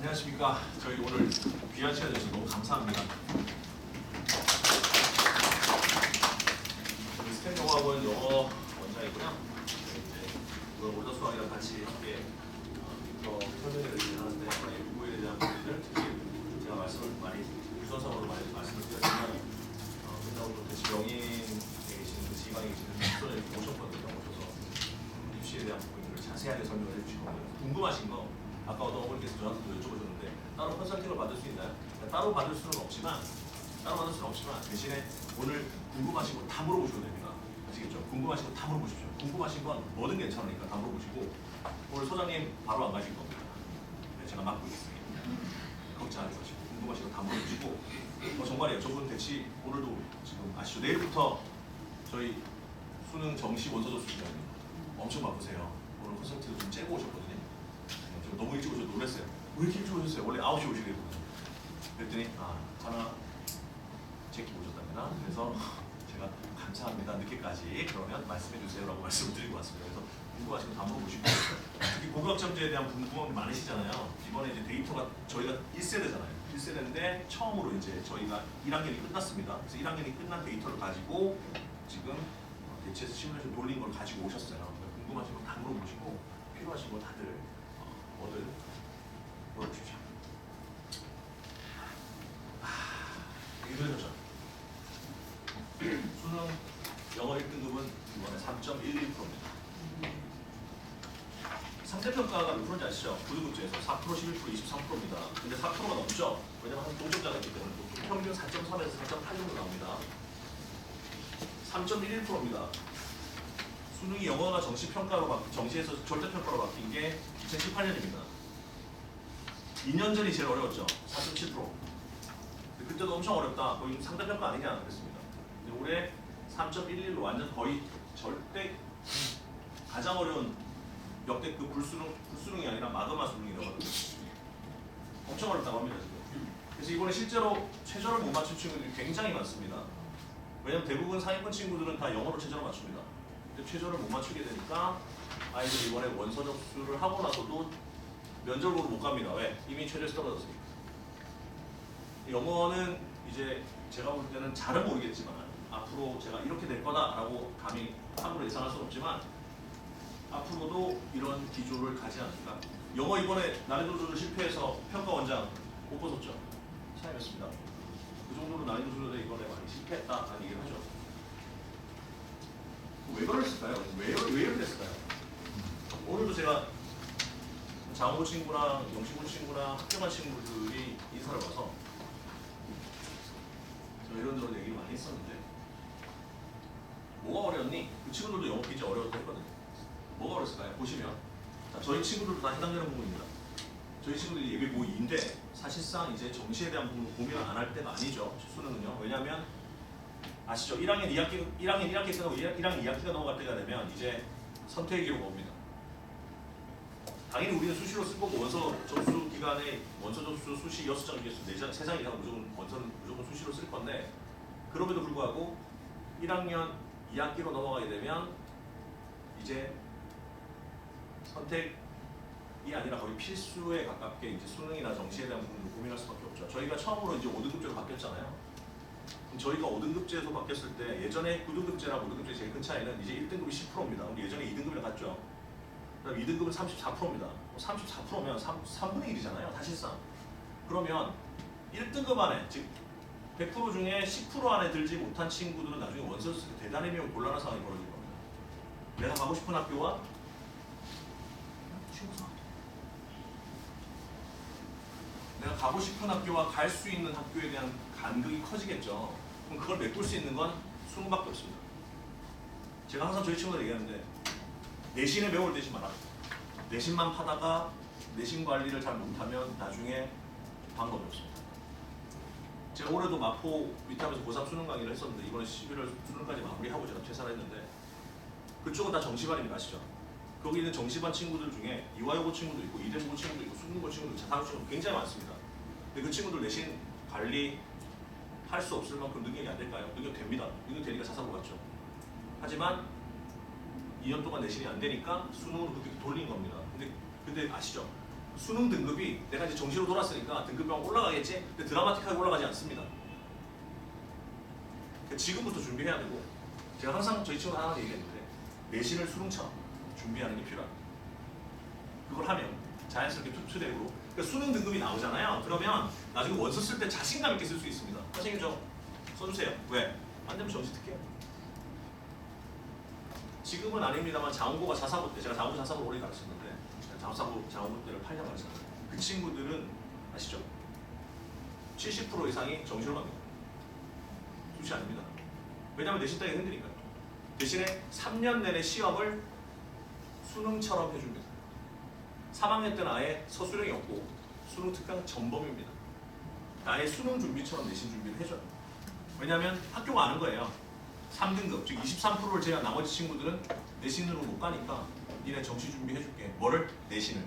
안녕하십니까. 저희 오늘 귀한 시간 주셔서 너무 감사합니다. 저희 스탠 영어학원 영어 원장이고요. 이제 올더 수학이랑 같이 함께 설명을 하는데 외국어에 대한 부분들 특히 제가 말씀을 많이 유선상으로 많이 말씀을 드렸지만 그렇다고 또 대신 영인에 계시는 지방에 계시는 분을 모셨거든요. 모셔서 입시에 대한 부분들을 자세하게 설명을 해주시고 궁금하신 거 아까 어떤 어머니께서 저한테도 여쭤보셨는데 따로 컨설팅을 받을 수 있나요? 따로 받을 수는 없지만 대신에 오늘 궁금하신 거 다 물어보셔도 됩니다. 아시겠죠? 궁금하신 거 다 물어보십시오. 궁금하신 건 뭐든 괜찮으니까 다 물어보시고 오늘 소장님 바로 안 가실 겁니다. 네, 제가 맡고 있습니다. 걱정하지 마시고 궁금하신 거 다 물어보시고 정말이에요. 저분 대치 오늘도 지금 아시죠? 내일부터 저희 수능 정시 원서조 수준입니다. 엄청 바쁘세요. 오늘 컨설팅도 좀 째고 오셨거든요. 너무 일찍 오셔서 놀랐어요. 왜 이렇게 일찍 오셨어요? 원래 9시 오시거든요. 그랬더니 하나 제끼 오셨답니다. 그래서 제가 감사합니다. 늦게까지 그러면 말씀해 주세요라고 말씀을 드리고 왔습니다. 그래서 궁금하신 거 다 물어보시고 특히 고교학점제에 대한 궁금함이 많으시잖아요. 이번에 이제 데이터가 저희가 1세대잖아요. 1세대인데 처음으로 이제 저희가 1학년이 끝났습니다. 그래서 1학년이 끝난 데이터를 가지고 지금 대체해서 시뮬레이션 돌린 걸 가지고 오셨어요. 그러니까 궁금하신 거 다 물어보시고 필요하신 거 다들 뭐든 물어보십시오. 이거죠. 수능 영어 1등급은 이번에 3.11%입니다. 상대평가가 몇 프로인지 아시죠? 9등급제에서 4%, 11%, 23%입니다. 근데 4%가 넘죠? 왜냐면 한 동점자가 있기 때문에 평균 4.3에서 4.8 정도 나옵니다. 3.11%입니다. 수능이 영어가 정시에서 절대평가로 바뀐 게 2018년입니다. 2년 전이 제일 어려웠죠. 4.7%. 그때도 엄청 어렵다. 거의 상대평가 아니냐 그랬습니다. 근데 올해 3.11로 완전 거의 절대 가장 어려운 역대급 불수능이 아니라 마그마 수능이라고 하거든요. 엄청 어렵다고 합니다 지금. 그래서 이번에 실제로 최저를 못 맞춘 친구들이 굉장히 많습니다. 왜냐면 대부분 상위권 친구들은 다 영어로 최저를 맞춥니다. 근데 최저를 못 맞추게 되니까 아이들이 이번에 원서 접수를 하고 나서도 면접으로 못 갑니다. 왜? 이미 최저에서 떨어졌으니까. 영어는 이제 제가 볼 때는 잘은 모르겠지만 앞으로 제가 이렇게 될 거다라고 감히 함부로 예상할 수는 없지만 앞으로도 이런 기조를 가지 않을까. 영어 이번에 난이도 조절 실패해서 평가 원장 못 벗었죠. 사임했습니다. 그 정도로 난이도 조절에 이번에 많이 실패했다라는 얘기를 하죠. 왜 그랬을까요? 왜 이렇게 됐을까요? 오늘도 제가 장호 친구랑 영시군 친구랑 학교간 친구들이 인사를 와서 저 이런저런 얘기를 많이 했었는데 뭐가 어려웠니? 그 친구들도 영어 굉장히 어려웠다고 했거든요. 뭐가 어렸을까요? 보시면 자, 저희 친구들도 다 해당되는 부분입니다. 저희 친구들이 예비 고2인데 사실상 이제 정시에 대한 부분을 고민을 안 할 때가 아니죠. 수능은요. 왜냐하면 아시죠? 1학년 1학기 끝나고 1학년 2학기가 넘어갈 때가 되면 이제 선택의 기로가 옵니다. 당연히 우리는 수시로 쓸 거고 원서 접수 기간에 원서 접수 수시 6장 중에서 4장, 3장 이상 원서는 무조건 수시로 쓸 건데 그럼에도 불구하고 1학년 2학기로 넘어가게 되면 이제 선택이 아니라 거의 필수에 가깝게 이제 수능이나 정시에 대한 부분을 고민할 수밖에 없죠. 저희가 처음으로 이제 5등급제로 바뀌었잖아요. 그럼 저희가 5등급제에서 바뀌었을 때 예전에 9등급제랑 5등급제 제일 큰 차이는 이제 1등급이 10%입니다. 우리 예전에 2등급이랑 같죠. 그럼 2등급은 34%입니다. 34%면 3분의 1이잖아요. 사실상. 그러면 1등급 안에, 즉 100% 중에 10% 안에 들지 못한 친구들은 나중에 원서를 쓸 때 대단히 매우 곤란한 상황이 벌어질 겁니다. 내가 가고 싶은 학교와 내가 가고 싶은 학교와 갈 수 있는 학교에 대한 간극이 커지겠죠. 그럼 그걸 메꿀 수 있는 건 수능밖에 없습니다. 제가 항상 저희 친구들 얘기하는데 내신에 매월 되지 마라. 내신만 파다가 내신 관리를 잘 못하면 나중에 방법이 없습니다. 제가 올해도 마포 위탁에서 고3 수능 강의를 했었는데 이번에 11월 수능까지 마무리하고 제가 퇴사를 했는데 그쪽은 다 정시반입니다. 아시죠? 거기 있는 정시반 친구들 중에 이화여고 친구도 있고 이대보고 친구도 있고 수능고 친구도 있고 자사고 친구도 굉장히 많습니다. 근데 그 친구들 내신 관리 할 수 없을 만큼 능력이 안 될까요? 능력 됩니다. 능력 되니까 자사고 갔죠. 하지만 2년 동안 내신이 안 되니까 수능으로 그렇게 돌린 겁니다. 근데 아시죠? 수능 등급이 내가 이제 정시로 돌았으니까 등급이 막 올라가겠지? 근데 드라마틱하게 올라가지 않습니다. 그러니까 지금부터 준비해야 되고 제가 항상 저희 친구들 하나 얘기했는데 내신을 수능처럼 준비하는 게 필요합니다. 그걸 하면 자연스럽게 투투대으로 그러니까 수능 등급이 나오잖아요. 그러면 나중에 원서 쓸 때 자신감 있게 쓸 수 있습니다. 선생님 저 써주세요. 왜? 안 되면 정시 특게요. 지금은 아닙니다만 장원고가 자사고 때 제가 장원고 자사고를 오래 가르쳤는데 장원고 때를 8년 가르쳤는데 그 친구들은 아시죠? 70% 이상이 정시로 갑니다. 수시 아닙니다. 왜냐하면 내신 따기가 힘드니까요. 대신에 3년 내내 시험을 수능처럼 해줍니다. 3학년 때는 아예 서술형이 없고 수능 특강 전범입니다. 아예 수능 준비처럼 내신 준비를 해줘요. 왜냐하면 학교가 아는 거예요. 3등급, 즉 23%를 제외한 나머지 친구들은 내신으로 못 가니까 니네 정시 준비해줄게. 뭐를? 내신을.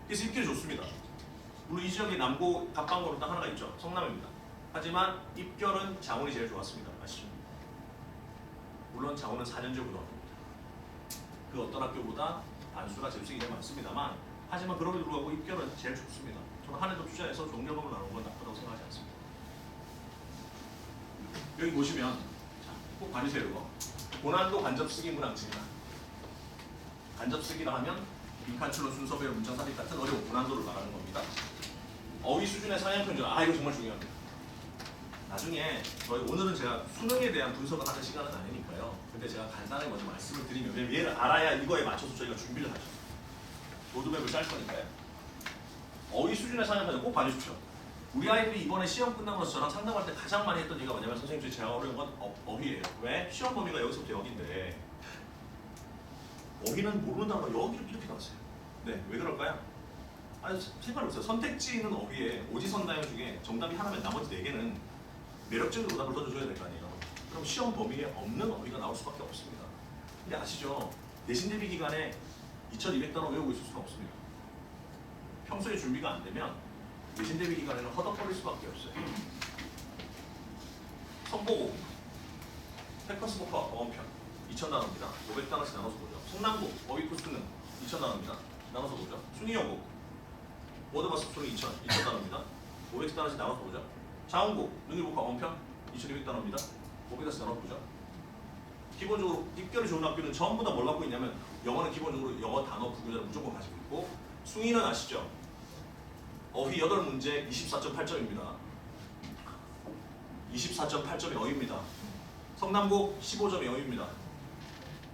그래서 입결이 좋습니다. 물론 이 지역에 남고, 갑방고로 딱 하나가 있죠. 성남입니다. 하지만 입결은 장원이 제일 좋았습니다. 아시죠? 물론 장원은 4년제 고등학교입니다. 그 어떤 학교보다 단수가 재수생이 제일 많습니다만 하지만 그럼에도 불구하고 입결은 제일 좋습니다. 저는 한 해도 투자해서 종료금을 나눈 건 나쁘다고 생각하지 않습니다. 여기 보시면 자, 꼭 봐주세요. 이거 고난도 간접쓰기 문항집니다. 간접쓰기라 하면 빈칸출로 순서 배열 문장 삽입 같은 어려운 고난도를 말하는 겁니다. 어휘 수준의 상향 평준 이거 정말 중요합니다. 나중에 저희 오늘은 제가 수능에 대한 분석을 하는 시간은 아니니까요. 근데 제가 간단하게 먼저 말씀을 드리면 왜냐면 얘를 알아야 이거에 맞춰서 저희가 준비를 하죠. 로드맵을 짤 거니까요. 어휘 수준의 상향 평준 꼭 봐주십시오. 우리 아이들이 이번에 시험 끝나고 나서 저랑 상담할 때 가장 많이 했던 얘기가 뭐냐면 선생님 제가 어려운 건 어휘예요. 왜? 시험 범위가 여기서부터 여기인데 어휘는 모르는 단어가 여기 이렇게 나왔어요. 네, 왜 그럴까요? 아니 생각해보세요. 선택지는 어휘에 오지선다형 중에 정답이 하나면 나머지 4개는 매력적인 오답을 던져줘야 될 거 아니에요. 그럼 시험 범위에 없는 어휘가 나올 수밖에 없습니다. 근데 아시죠? 내신 대비 기간에 2200단어 외우고 있을 수는 없습니다. 평소에 준비가 안 되면 내신 대비 기간에는 허덕거릴 수밖에 없어요. 선보고 패커스 보커 어원편 2000단어입니다. 500단어씩 나눠서 보죠. 성남고 어휘 코스는 2000단어입니다. 나눠서 보죠. 순위여고 워드마스 소리 2000단어입니다. 500단어씩 나눠서 보죠. 자원고 능일보카 어원편 2200단어입니다. 500단어씩 나눠서 보죠. 기본적으로 입결이 좋은 학교는 전부 다 뭘 갖고 있냐면 영어는 기본적으로 영어 단어 부교자를 무조건 가지고 있고 숭이는 아시죠? 어휘 8문제 24.8점입니다. 24.8점이 어휘입니다. 성남고 15점이 어휘입니다.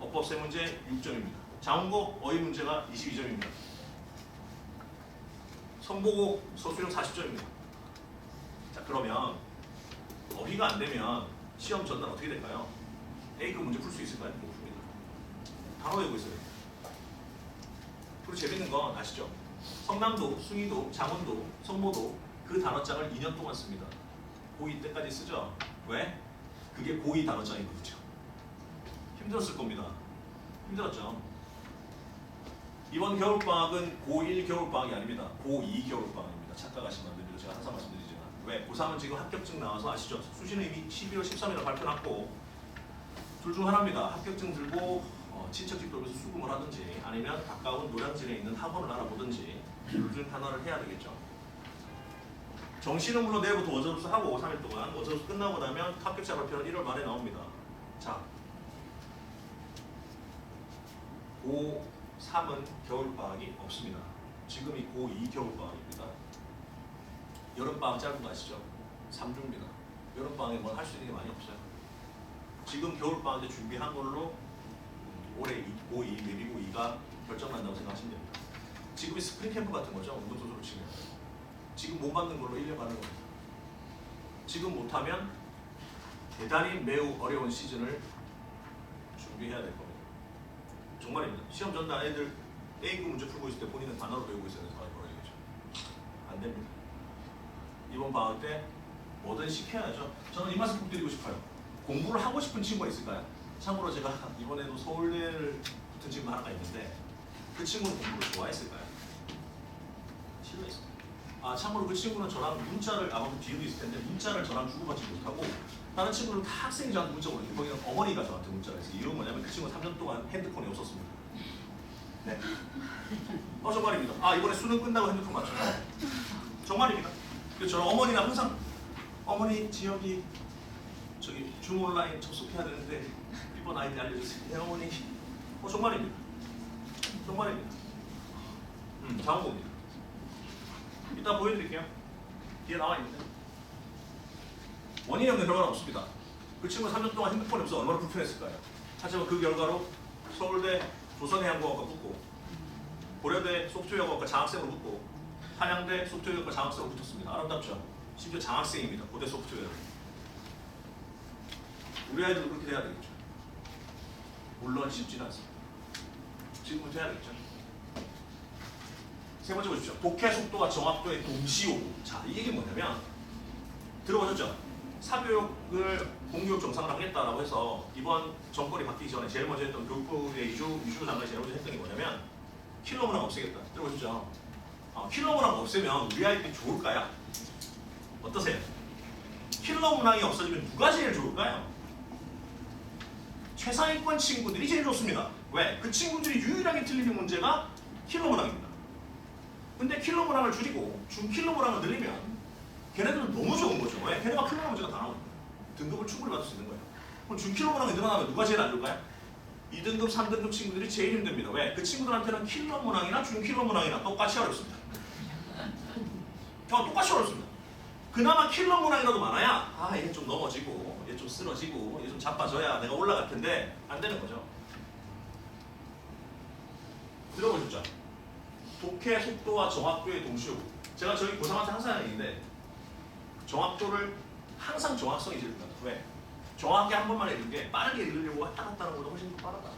어법 3문제 6점입니다. 자원고 어휘 문제가 22점입니다. 선보고 서술형 40점입니다. 자 그러면 어휘가 안 되면 시험 전날 어떻게 될까요? A급 문제 풀 수 있을까요? 못 풉니다. 단어 외우고 있어요. 그리고 재밌는 건 아시죠? 성남도, 숭이도, 장원도, 성모도 그 단어장을 2년 동안 씁니다. 고2 때까지 쓰죠? 왜? 그게 고2 단어장이거든요. 힘들었을 겁니다. 힘들었죠? 이번 겨울방학은 고1 겨울방학이 아닙니다. 고2 겨울방학입니다. 착각하시면 안 됩니다. 제가 항상 말씀드리지만. 왜? 고3은 지금 합격증 나와서 아시죠? 수시는 이미 12월 13일에 발표났고 둘 중 하나입니다. 합격증 들고 친척집 돌면서 수금을 하든지 아니면 가까운 노량진에 있는 학원을 알아보든지 둘 중 하나를 해야 되겠죠. 정시는 물론 내일부터 원서접수 하고 3일 동안 원서접수 끝나고 나면 합격자 발표는 1월 말에 나옵니다. 자, 고3은 겨울방학이 없습니다. 지금이 고2 겨울방학입니다. 여름방학 짧은 거 아시죠? 3주입니다. 여름방학에 뭘 할 수 있는 게 많이 없어요. 지금 겨울방학 때 준비한 걸로 올해 고2, 내비 고2가 결정난다고 생각하시면 됩니다. 지금이 스프링 캠프 같은 거죠. 운동선수로 치면. 지금 못 받는 걸로 1년 가는 겁니다. 지금 못하면 대단히 매우 어려운 시즌을 준비해야 될 겁니다. 정말입니다. 시험 전날 애들 A급 문제 풀고 있을 때 본인은 단어로 배우고 있어야 되는 상황이 벌어지겠죠. 안 됩니다. 이번 방학 때 뭐든 시켜야죠. 저는 이 말씀 꼭 드리고 싶어요. 공부를 하고 싶은 친구가 있을까요? 참고로 제가 이번에도 서울대를 붙은 친구가 하나가 있는데 그 친구는 공부를 좋아했을까요? 싫어했습니다. 아 참고로 그 친구는 저랑 문자를 아마 뒤에도 있을 텐데 문자를 저랑 주고받지 못하고 다른 친구는 다 학생이 저한테 문자 보내고 거기는 어머니가 저한테 문자를 했어요. 이유는 뭐냐면 그 친구는 3년 동안 핸드폰이 없었습니다. 네. 정말입니다. 아, 이번에 수능 끝나고 핸드폰 맞죠? 정말입니다. 그래서 저는 어머니가 항상 어머니 지역이 저기 줌 온라인 접속해야 되는데 이번 아이디 알려주세요. 네, 어머니. 정말입니다. 정말입니다. 자원고입니다. 이따 보여드릴게요. 뒤에 나와 있는데 원인이 없는 결과는 없습니다. 그 친구 3년 동안 핸드폰이 없어 얼마나 불편했을까요? 하지만 그 결과로 서울대 조선해양공학과 붙고 고려대 소프트웨어학과 장학생으로 붙고 한양대 소프트웨어학과 장학생으로 붙었습니다. 아름답죠? 심지어 장학생입니다. 고대 소프트웨어. 우리 아이들도 그렇게 돼야 되겠죠. 물론 쉽지는 않습니다. 지금부터 해야겠죠. 세 번째 보십시오. 독해 속도와 정확도의 동시요구. 자, 이 얘기는 뭐냐면 들어보셨죠? 사교육을 공교육 정상을 하겠다라고 해서 이번 정권이 바뀌기 전에 제일 먼저 했던 교육부의 이주 장관이 제일 먼저 했던 게 뭐냐면 킬러 문항 없애겠다. 들어보셨죠? 킬러 문항 없애면 우리 아이들이 좋을까요? 어떠세요? 킬러 문항이 없어지면 누가 제일 좋을까요? 최상위권 친구들이 제일 좋습니다. 왜? 그 친구들이 유일하게 틀리는 문제가 킬러 문항입니다. 근데 킬러 문항을 줄이고 중킬러 문항을 늘리면 걔네들은 너무 좋은 거죠. 왜? 걔네가 킬러 문제가 다 나오니까 등급을 충분히 받을 수 있는 거예요. 그럼 중킬러 문항이 늘어나면 누가 제일 안 좋을까요? 2등급, 3등급 친구들이 제일 힘듭니다. 왜? 그 친구들한테는 킬러 문항이나 중킬러 문항이나 똑같이 어렵습니다. 똑같이 어렵습니다. 그나마 킬러 문항이라도 많아야 얘 좀 넘어지고 얘 좀 쓰러지고 얘 좀 자빠져야 내가 올라갈 텐데 안 되는 거죠. 들어보셨죠? 독해 속도와 정확도의 동시요구. 제가 저희 고3한테 항상 하는 얘기인데 정확도를 항상 정확성이 제일 중요하다. 왜? 정확하게 한 번만 읽는 게 빠르게 읽으려고 왔다 갔다 하는 것보다 훨씬 더 빠르다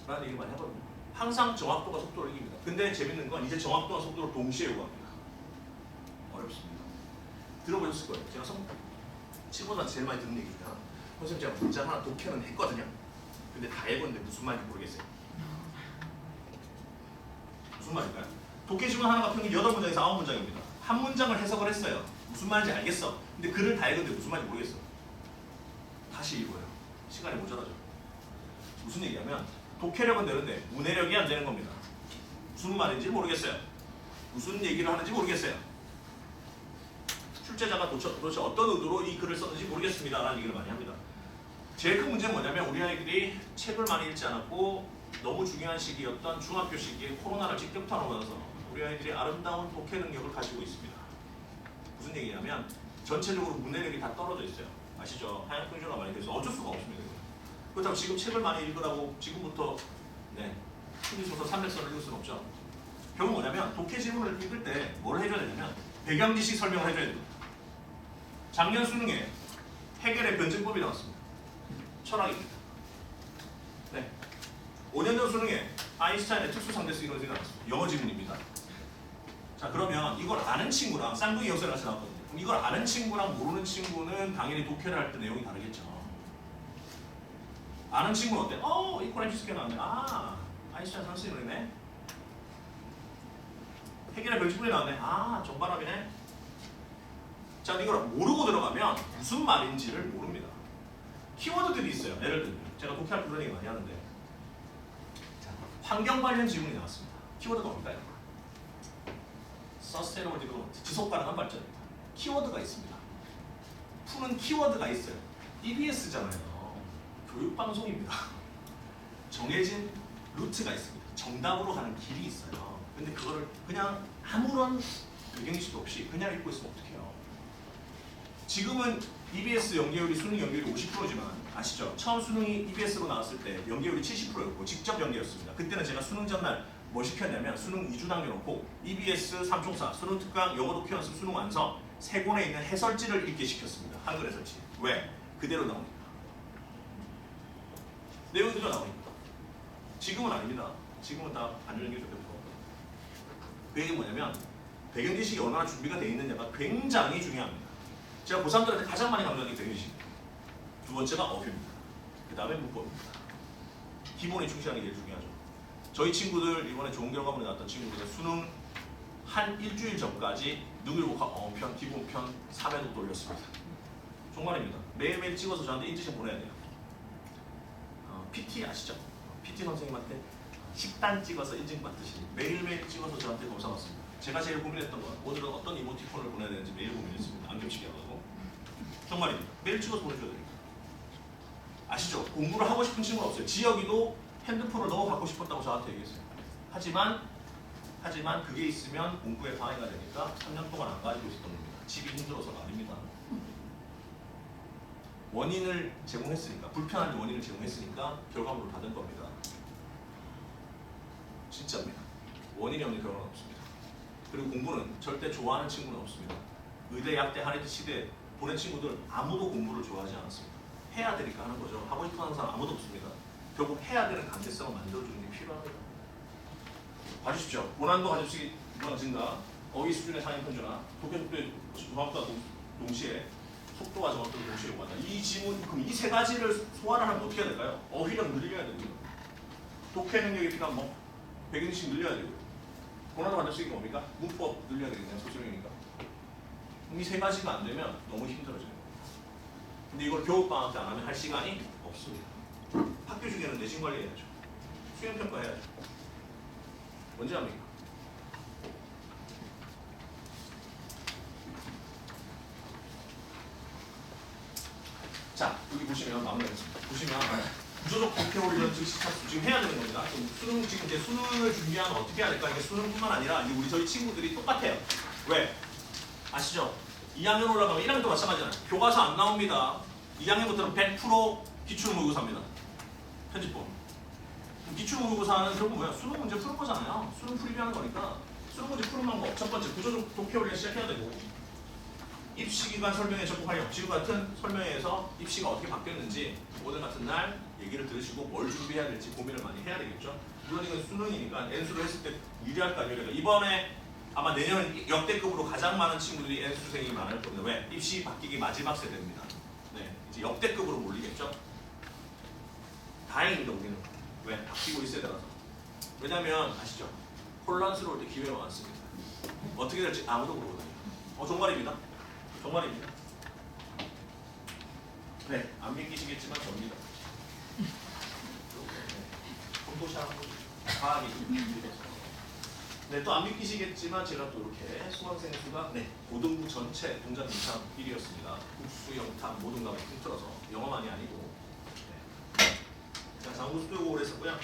라는 얘기를 많이 하거든요. 항상 정확도가 속도를 이깁니다. 근데 재밌는 건 이제 정확도와 속도를 동시에 요구합니다. 어렵습니다. 들어보셨을 거예요. 제가 친구들한테 제일 많이 듣는 얘기가 선생님 제가 문장 하나 독해는 했거든요. 근데 다 해봤는데 무슨 말인지 모르겠어요. 무슨 말일까요? 독해 지문 하나가 평균 8문장에서 9문장입니다. 한 문장을 해석을 했어요. 무슨 말인지 알겠어. 근데 글을 다 읽었는데 무슨 말인지 모르겠어. 다시 읽어요. 시간이 모자라죠. 무슨 얘기냐면 독해력은 되는데 문해력이 안 되는 겁니다. 무슨 말인지 모르겠어요. 무슨 얘기를 하는지 모르겠어요. 출제자가 도대체 어떤 의도로 이 글을 썼는지 모르겠습니다 라는 얘기를 많이 합니다. 제일 큰 문제는 뭐냐면 우리 아이들이 책을 많이 읽지 않았고 너무 중요한 시기였던 중학교 시기에 코로나를 직격탄으로 우리 아이들이 아름다운 독해 능력을 가지고 있습니다. 무슨 얘기냐면 전체적으로 문해력이 다 떨어져 있어요. 아시죠? 하향 평준화가 많이 돼서 어쩔 수가 없습니다. 그렇다고 지금 책을 많이 읽으라고 지금부터 추리소설 300선을 읽을 수는 없죠. 결국 뭐냐면 독해 지문을 읽을 때 뭘 해줘야 되냐면 배경 지식 설명을 해줘야 됩니다. 작년 수능에 해겔의 변증법이 나왔습니다. 철학입니다. 5년 전 수능에 아인슈타인의 특수상대수 이론이 나왔습니다. 영어 지문입니다. 자, 그러면 이걸 아는 친구랑 쌍둥이 역사를 같이 나왔거든요. 그럼 이걸 아는 친구랑 모르는 친구는 당연히 독해를 할 때 내용이 다르겠죠. 아는 친구는 어때? 이코라임 시스템 나왔네. 아인슈타인 상수 이론이네. 해겔의 변증법이 나왔네. 정바람이네. 자, 이걸 모르고 들어가면 무슨 말인지를 모릅니다. 키워드들이 있어요. 예를 들면 제가 독해할 때 그런 얘기 많이 하는데 환경 관련 지문이 나왔습니다. 키워드가 뭘까요? Sustainable Development, 지속 가능한 발전입니다. 키워드가 있습니다. 푸는 키워드가 있어요. EBS잖아요. 교육방송입니다. 정해진 루트가 있습니다. 정답으로 가는 길이 있어요. 근데 그거를 그냥 아무런 배경지식도 없이 그냥 읽고 있으면 어떡해요? 지금은 EBS 연계율이 수능 연계율이 50%지만 아시죠? 처음 수능이 EBS로 나왔을 때 연계율이 70%였고 직접 연계였습니다. 그때는 제가 수능 전날 뭘 시켰냐면 수능 2주 남겨놓고 EBS 3총사, 수능 특강, 영어 독해 연습, 수능 완성 3권에 있는 해설지를 읽게 시켰습니다. 한글 해설지. 왜? 그대로 나오니까. 내용이 그대로 나오니까. 지금은 아닙니다. 지금은 다 안전연계 적용되고. 그 얘기는 뭐냐면 배경 지식이 얼마나 준비가 되어 있느냐가 굉장히 중요합니다. 제가 고3들한테 가장 많이 강조하는 게 배경 지식입니다. 두 번째가 어휘입니다. 그 다음에 문법입니다. 기본에 충실하는 게 제일 중요하죠. 저희 친구들 이번에 좋은 결과물이 나왔던 친구들은 수능 한 일주일 전까지 능일복합 어편, 기본편 3회독 돌렸습니다. 정말입니다. 매일매일 찍어서 저한테 인증샷 보내야 돼요. PT 아시죠? PT 선생님한테 식단 찍어서 인증받듯이 매일매일 찍어서 저한테 검사 받습니다. 제가 제일 고민했던 건 오늘은 어떤 이모티콘을 보내야 되는지 매일 고민했습니다. 안 겹치게 하고. 정말입니다. 매일 찍어서 보내줘야 됩니다. 아시죠? 공부를 하고 싶은 친구는 없어요. 지혁이도 핸드폰을 너무 갖고 싶었다고 저한테 얘기했어요. 하지만 그게 있으면 공부에 방해가 되니까 3년 동안 안 가지고 있었던 겁니다. 집이 힘들어서가 아닙니다. 원인을 제공했으니까, 불편한 원인을 제공했으니까 결과물을 받은 겁니다. 진짜입니다. 원인이 없는 결과는 없습니다. 그리고 공부는 절대 좋아하는 친구는 없습니다. 의대, 약대, 한의대, 치대 보낸 친구들 아무도 공부를 좋아하지 않았습니다. 해야 되니까 하는 거죠. 하고 싶어 하는 사람 아무도 없습니다. 결국 해야 되는 강제성을 만들어주는 게 필요합니다. 봐주십시오. 고난도 가지수기 증가, 어휘 수준의 상위 편준화, 독해 속도의 정확도와 동시에 속도와 정확도를 동시에 요구한다. 이 지문, 그럼 이 세 가지를 소화를 하면 어떻게 해야 될까요? 어휘력 늘려야 되고요. 독해 능력이 필요한 뭐 100인씩 늘려야 되고요. 고난도 가지수기 뭡니까? 문법 늘려야 되겠네요. 소수령이니까. 이 세 가지가 안 되면 너무 힘들어져요. 근데 이걸 교육방학 때 안 하면 할 시간이 없습니다. 학교 중에는 내신 관리해야죠. 수행평가 해야죠. 언제 합니까? 자, 여기 보시면 마무리하겠습니다. 보시면 구조적 독해 훈련 즉시 착수 지금 해야 되는 겁니다. 수능 지금 이제 수능을 준비하면 어떻게 해야 될까? 이게 수능뿐만 아니라 이제 우리 저희 친구들이 똑같아요. 왜? 아시죠? 2학년 올라가면 1학년도 마찬가지잖아요. 교과서 안 나옵니다. 2학년부터는 100% 기출모의고사입니다. 편집본. 기출모의고사는 결국 뭐야? 수능 문제 푸는 거잖아요. 수능 풀이비 하는 거니까 수능 문제 푸는 방법 첫 번째 구조적 독해 훈련 시작해야 되고 입시기간 설명회 적극 활용 지금 같은 설명회에서 입시가 어떻게 바뀌었는지 오늘 같은 날 얘기를 들으시고 뭘 준비해야 될지 고민을 많이 해야 되겠죠. 물론 이건 수능이니까 N수를 했을 때 유리할까 안 유리할까. 이번에 아마 내년 역대급으로 가장 많은 친구들이 N수생이 많을 겁니다. 왜? 입시 바뀌기 마지막 세대입니다. 네, 이제 역대급으로 몰리겠죠. 다행입니다. 우리는 왜? 바뀌고 있어야 돼서. 왜냐면 아시죠? 혼란스러울 때 기회가 많습니다. 어떻게 될지 아무도 모르거든요. 정말입니다. 정말입니다. 네, 안 믿기시겠지만 접니다. 공포샷 과학이 네, 또 안 믿기시겠지만 제가 또 이렇게 수강생 수가 고등부 전체 동작 이상 1위였습니다. 국수, 영탐 모든 과목 통틀어서 영어만이 아니고 장구 수도고 오래 했었고요.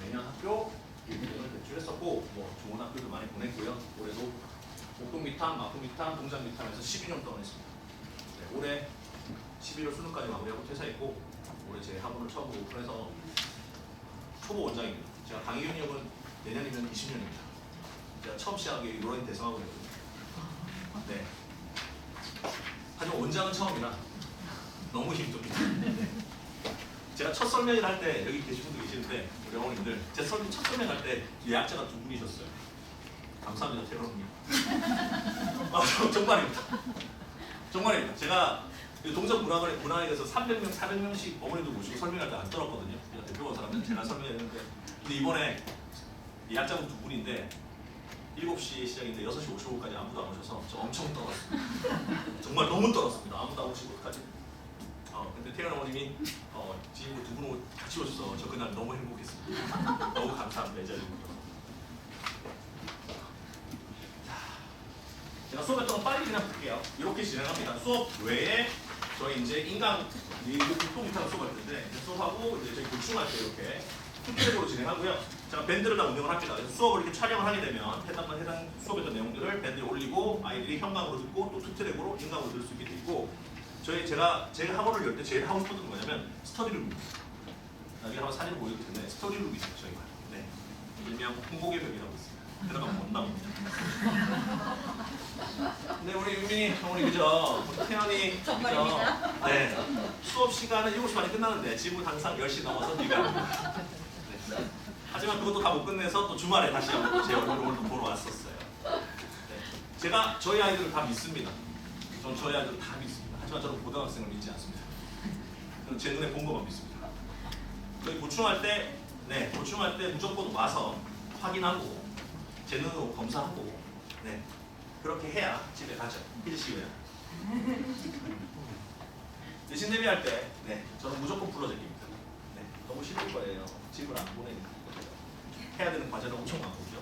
매년 학교 1등을 배출했었고 뭐 좋은 학교도 많이 보냈고요. 올해도 목동 미탐, 마포 미탐, 동작 미탐에서 12년 동안 했습니다. 네, 올해 11월 수능까지 마무리하고 퇴사했고 올해 제 학원을 처음으로 오픈해서 초보 원장입니다. 제가 강의 경력은 내년이면 20년입니다. 제가 처음 시작하기 로렌 대성학원이거든요. 네. 하지만 원장은 처음이라 너무 힘듭니다. 네. 제가 첫 설명을 할 때 여기 계신 분도 계시는데 우리 어머님들 제 첫 설명할 때 예약자가 2분이셨어요. 감사합니다. 태어나님. 정말입니다. 정말입니다. 제가 동작 문화에 대해서 300명, 400명씩 어머니들 모시고 설명할 때 안 떨었거든요. 대표 사람들 제가 설명했는데 근데 이번에 예약자분 2분인데 7시에 시작인데 6시 55분까지 아무도 안 오셔서 저 엄청 떨었습니다. 정말 너무 떨었습니다. 아무도 안 오시고 어떡하지? 근데 태연 어머님이 지인분 2분 같이 오셔서 저 그날 너무 행복했습니다. 너무 감사합니다. 이 자리에 오셔서. 제가 수업에 좀 빨리 그냥 볼게요. 이렇게 진행합니다. 수업 외에 저희 이제 인강 보통 수업할 텐데 수업하고 이제 저희 보충할 때 이렇게 투트랙으로 진행하고요. 제가 밴드를 다 운영을 합니다. 그래서 수업을 이렇게 촬영을 하게 되면 해당 수업했던 내용들을 밴드에 올리고 아이들이 현강으로 듣고 또 투트랙으로 인강으로 들을 수 있게 돼 있고 제가 학원을 열 때 제일 하고 싶었던 건 뭐냐면 스터디룸입니다. 나중에 한번 사진을 보여드릴 텐데 스터디룸이 있어요. 저희가. 네. 일명 홍보의 벽이라고 있습니다. 들어가면 못 나옵니다. 네, 우리 윤민이 어머니 그죠? 태연이 그죠? 네. 수업 시간은 7시 반에 끝나는데 집은 항상 10시 넘어서 귀가합니다. 네. 하지만 그것도 다 못 끝내서 또 주말에 다시 제 얼굴을 보러 왔었어요. 네. 제가 저희 아이들을 다 믿습니다. 전 저희 아이들을 다 믿습니다. 하지만 저는 고등학생을 믿지 않습니다. 저는 제 눈에 본 것만 믿습니다. 저희 보충할 때 무조건 와서 확인하고 제 눈으로 검사하고 네. 그렇게 해야 집에 가죠. 필시고요. 내신 대비할 때 저는 무조건 불러제깁니다. 네. 너무 싫을 거예요. 집을 안 보내니까. 해야 되는 과제는 엄청 많거든요.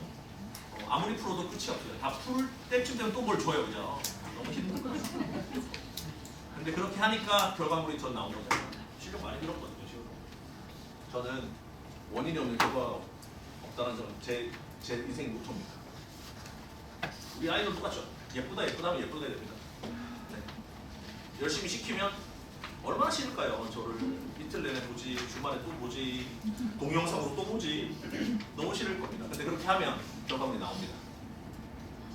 아무리 풀어도 끝이 없어요. 다 풀 때쯤 되면 또 뭘 줘요, 그죠? 너무 힘든 거예요. 근데 그렇게 하니까 결과물이 더 나온 거잖아요. 실력 많이 들었거든요, 지금. 저는 원인이 없는 결과가 없다는 점은 제 인생 모토입니다. 우리 아이도 똑같죠. 예쁘다 하면 예쁘다 해야 됩니다. 네. 열심히 시키면 얼마나 싫을까요? 저를 이틀 내내 보지, 주말에 또 보지, 동영상으로 또 보지. 너무 싫을 겁니다. 근데 그렇게 하면 결과물이 나옵니다.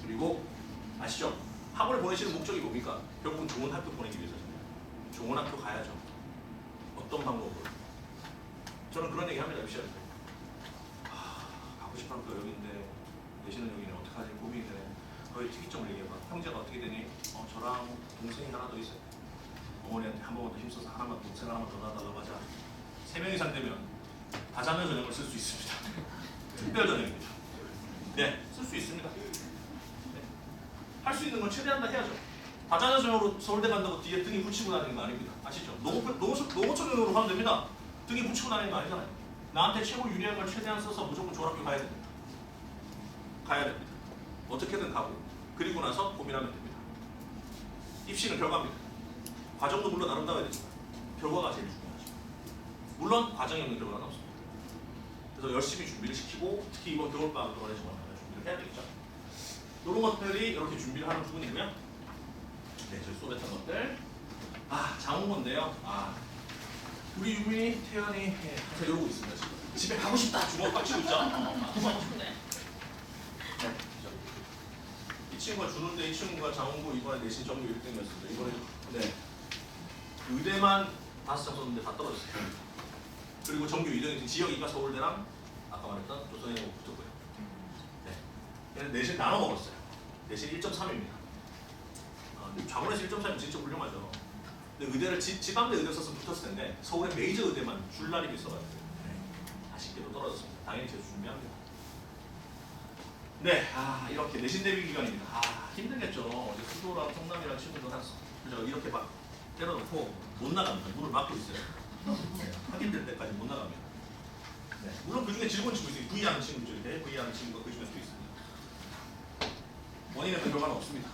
그리고 아시죠? 학원에 보내시는 목적이 뭡니까? 결국은 좋은 학교 보내기 위해서잖아요. 좋은 학교 가야죠. 어떤 방법으로? 저는 그런 얘기 합니다. 미션. 가고 싶은 학교 여기인데 내시는 여기는 어떡하지? 고민이 되네. 너희 특이점을 얘기해봐. 형제가 어떻게 되니? 저랑 동생이 하나 더 있어요. 어머니한테 한 번만 더 힘써서 하나만 동생 하나만 더 낳아달라고 하자. 3명 이상 되면 다자녀 전형을 쓸 수 있습니다. 특별 전형입니다. 네, 쓸 수 있습니다. 네. 할 수 있는 건 최대한 다 해야죠. 다자녀 전형으로 서울대 간다고 뒤에 등이 붙이고 다니는 거 아닙니다. 아시죠? 농어촌 전형으로 가면 됩니다. 등이 붙이고 다니는 거 아니잖아요. 나한테 최고 유리한 걸 최대한 써서 무조건 졸업교 가야 됩니다. 가야 됩니다. 어떻게든 가고 그리고 나서 고민하면 됩니다. 입시는 결과입니다. 과정도 물론 아름다워야 되지만 결과가 제일 중요하죠. 물론 과정이 없는 결과는 없습니다. 그래서 열심히 준비를 시키고 특히 이번 겨울방학 동안에 정말 준비를 해야 되겠죠. 이런 것들이 이렇게 준비를 하는 부분이고요. 네, 저희 수업했던 것들. 장홍건인데요. 우리 유민이, 태연이 항상 이러고 있습니다. 지금. 집에 가고 싶다. 주먹 꽉 쥐고 있죠. 가고 싶네. 네, 이 친구가 주는데 이 친구가 장홍구 이번에 내신 전교 1등이었습니다. 이번에 의대만 5장 썼는데 다 떨어졌어요. 그리고 전교 2등이 지역 2가 서울대랑 아까 말했던 조선행하고 붙었고요. 네. 내신 나눠 먹었어요. 내신 1.3입니다. 좌문에서 1.3이면 진짜 훌륭하죠. 근데 의대를 지방대 의대 썼으면 붙었을 텐데 서울의 메이저 의대만 줄날이 있어가지고 아쉽게도 떨어졌습니다. 당연히 제가 준비합니다. 네, 이렇게 내신 대비 기간입니다. 힘들겠죠. 어제 수도랑 성남이랑 친구들 한 그죠? 이렇게 막 때려놓고 못 나갑니다. 문을 막고 있어요. 네, 확인될 때까지 못 나갑니다. 네, 물론 그 중에 즐거운 친구 있어요. V하는 친구죠. 이렇게 V하는 친구가 그 중에서도 있습니다. 원인에 대한 결과는 없습니다.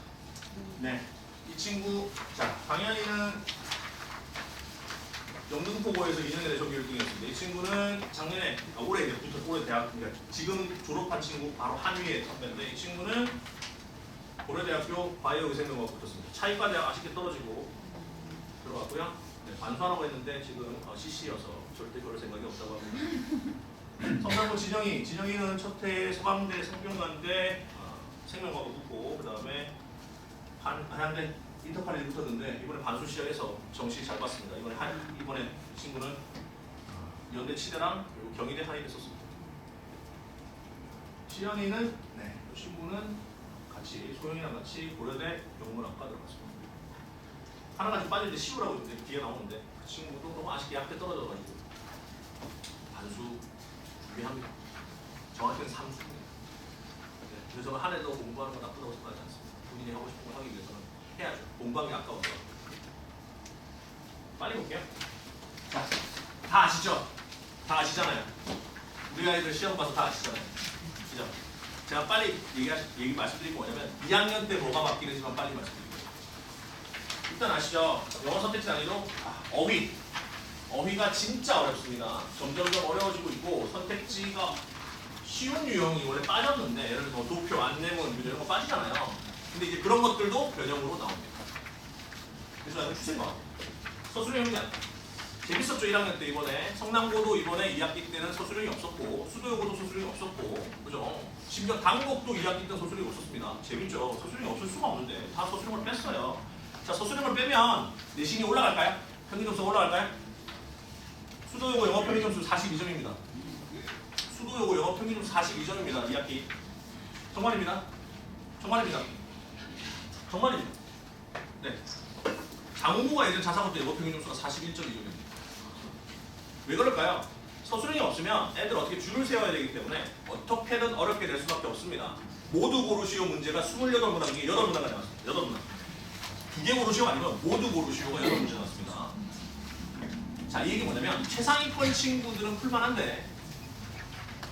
네, 이 친구 강현이는 영등포고에서 2년 내내 전교 1등이었습니다. 이 친구는 작년에 올해 대학 그러니까 지금 졸업한 친구 바로 한위의 선배인데 이 친구는 고려대학교 바이오의생명학과 붙었습니다. 차이과대학 아쉽게 떨어지고 들어갔고요. 네, 반수하라고 했는데 지금 CC여서 절대 그럴 생각이 없다고 합니다. 성남고 진영이는 첫해 서강대 성균관대 생명과가 붙고 그 다음에 한양대 인터칼에 붙었는데 이번에 반수 시험에서 정시 잘 봤습니다. 이번에 친구는 연대 치대랑 그리고 경희대 한의대 썼습니다. 시연이는 이 친구는 같이 소영이랑 같이 고려대 영문학과 들어갔습니다. 하나가 좀 빠질 때 시우라고 있는데 뒤에 나오는데 그 친구도 너무 아쉽게 약대 떨어져가지고 반수 준비합니다. 정확히는 3수입니다. 그래서 저는 한 해 더 공부하는 건 나쁘다고 생각하지 않습니다. 본인이 하고 싶은 걸 하기 위해서는 해야죠. 공부하기 아까워서. 빨리 볼게요. 자, 다 아시죠? 다 아시잖아요. 우리 아이들 시험 봐서 다 아시잖아요. 그죠? 제가 빨리 얘기 말씀드린 거 뭐냐면 2학년 때 뭐가 바뀌는지만 빨리 말씀드릴게요. 일단 아시죠? 영어 선택지 단위로 어휘가 진짜 어렵습니다. 점점점 어려워지고 있고 선택지가 쉬운 유형이 원래 빠졌는데 예를 들어 도표, 안내문 이런 거 빠지잖아요. 근데 이제 그런 것들도 변형으로 나옵니다. 그래서 약간 추세인 것 같아요. 서술형이 재밌었죠. 1학년 때 이번에 성남고도 이번에 2학기 때는 서술형이 없었고 수도여고도 서술형이 없었고 그죠? 심지어 당국도 2학기 때 서술형이 없었습니다. 재밌죠. 서술형이 없을 수가 없는데 다 서술형을 뺐어요. 자, 서술형을 빼면 내신이 올라갈까요? 평균점수 올라갈까요? 수도여고 영어 평균점수 42점입니다. 수도여고 영어 평균점수 42점입니다. 2학기. 정말입니다. 정말입니다. 정말입니다. 네. 장홍구가 예전 자사고 때 영어 평균점수가 41.2점입니다. 왜 그럴까요? 서술형이 없으면 애들 어떻게 줄을 세워야 되기 때문에 어떻게든 어렵게 될 수밖에 없습니다. 모두 고르시오 문제가 28문항 중에 8문항가 나왔습니다. 8문항. 2개 고르시오가 아니면 모두 고르시오가 8문제 나왔습니다. 자, 이 얘기 뭐냐면 최상위권 친구들은 풀만한데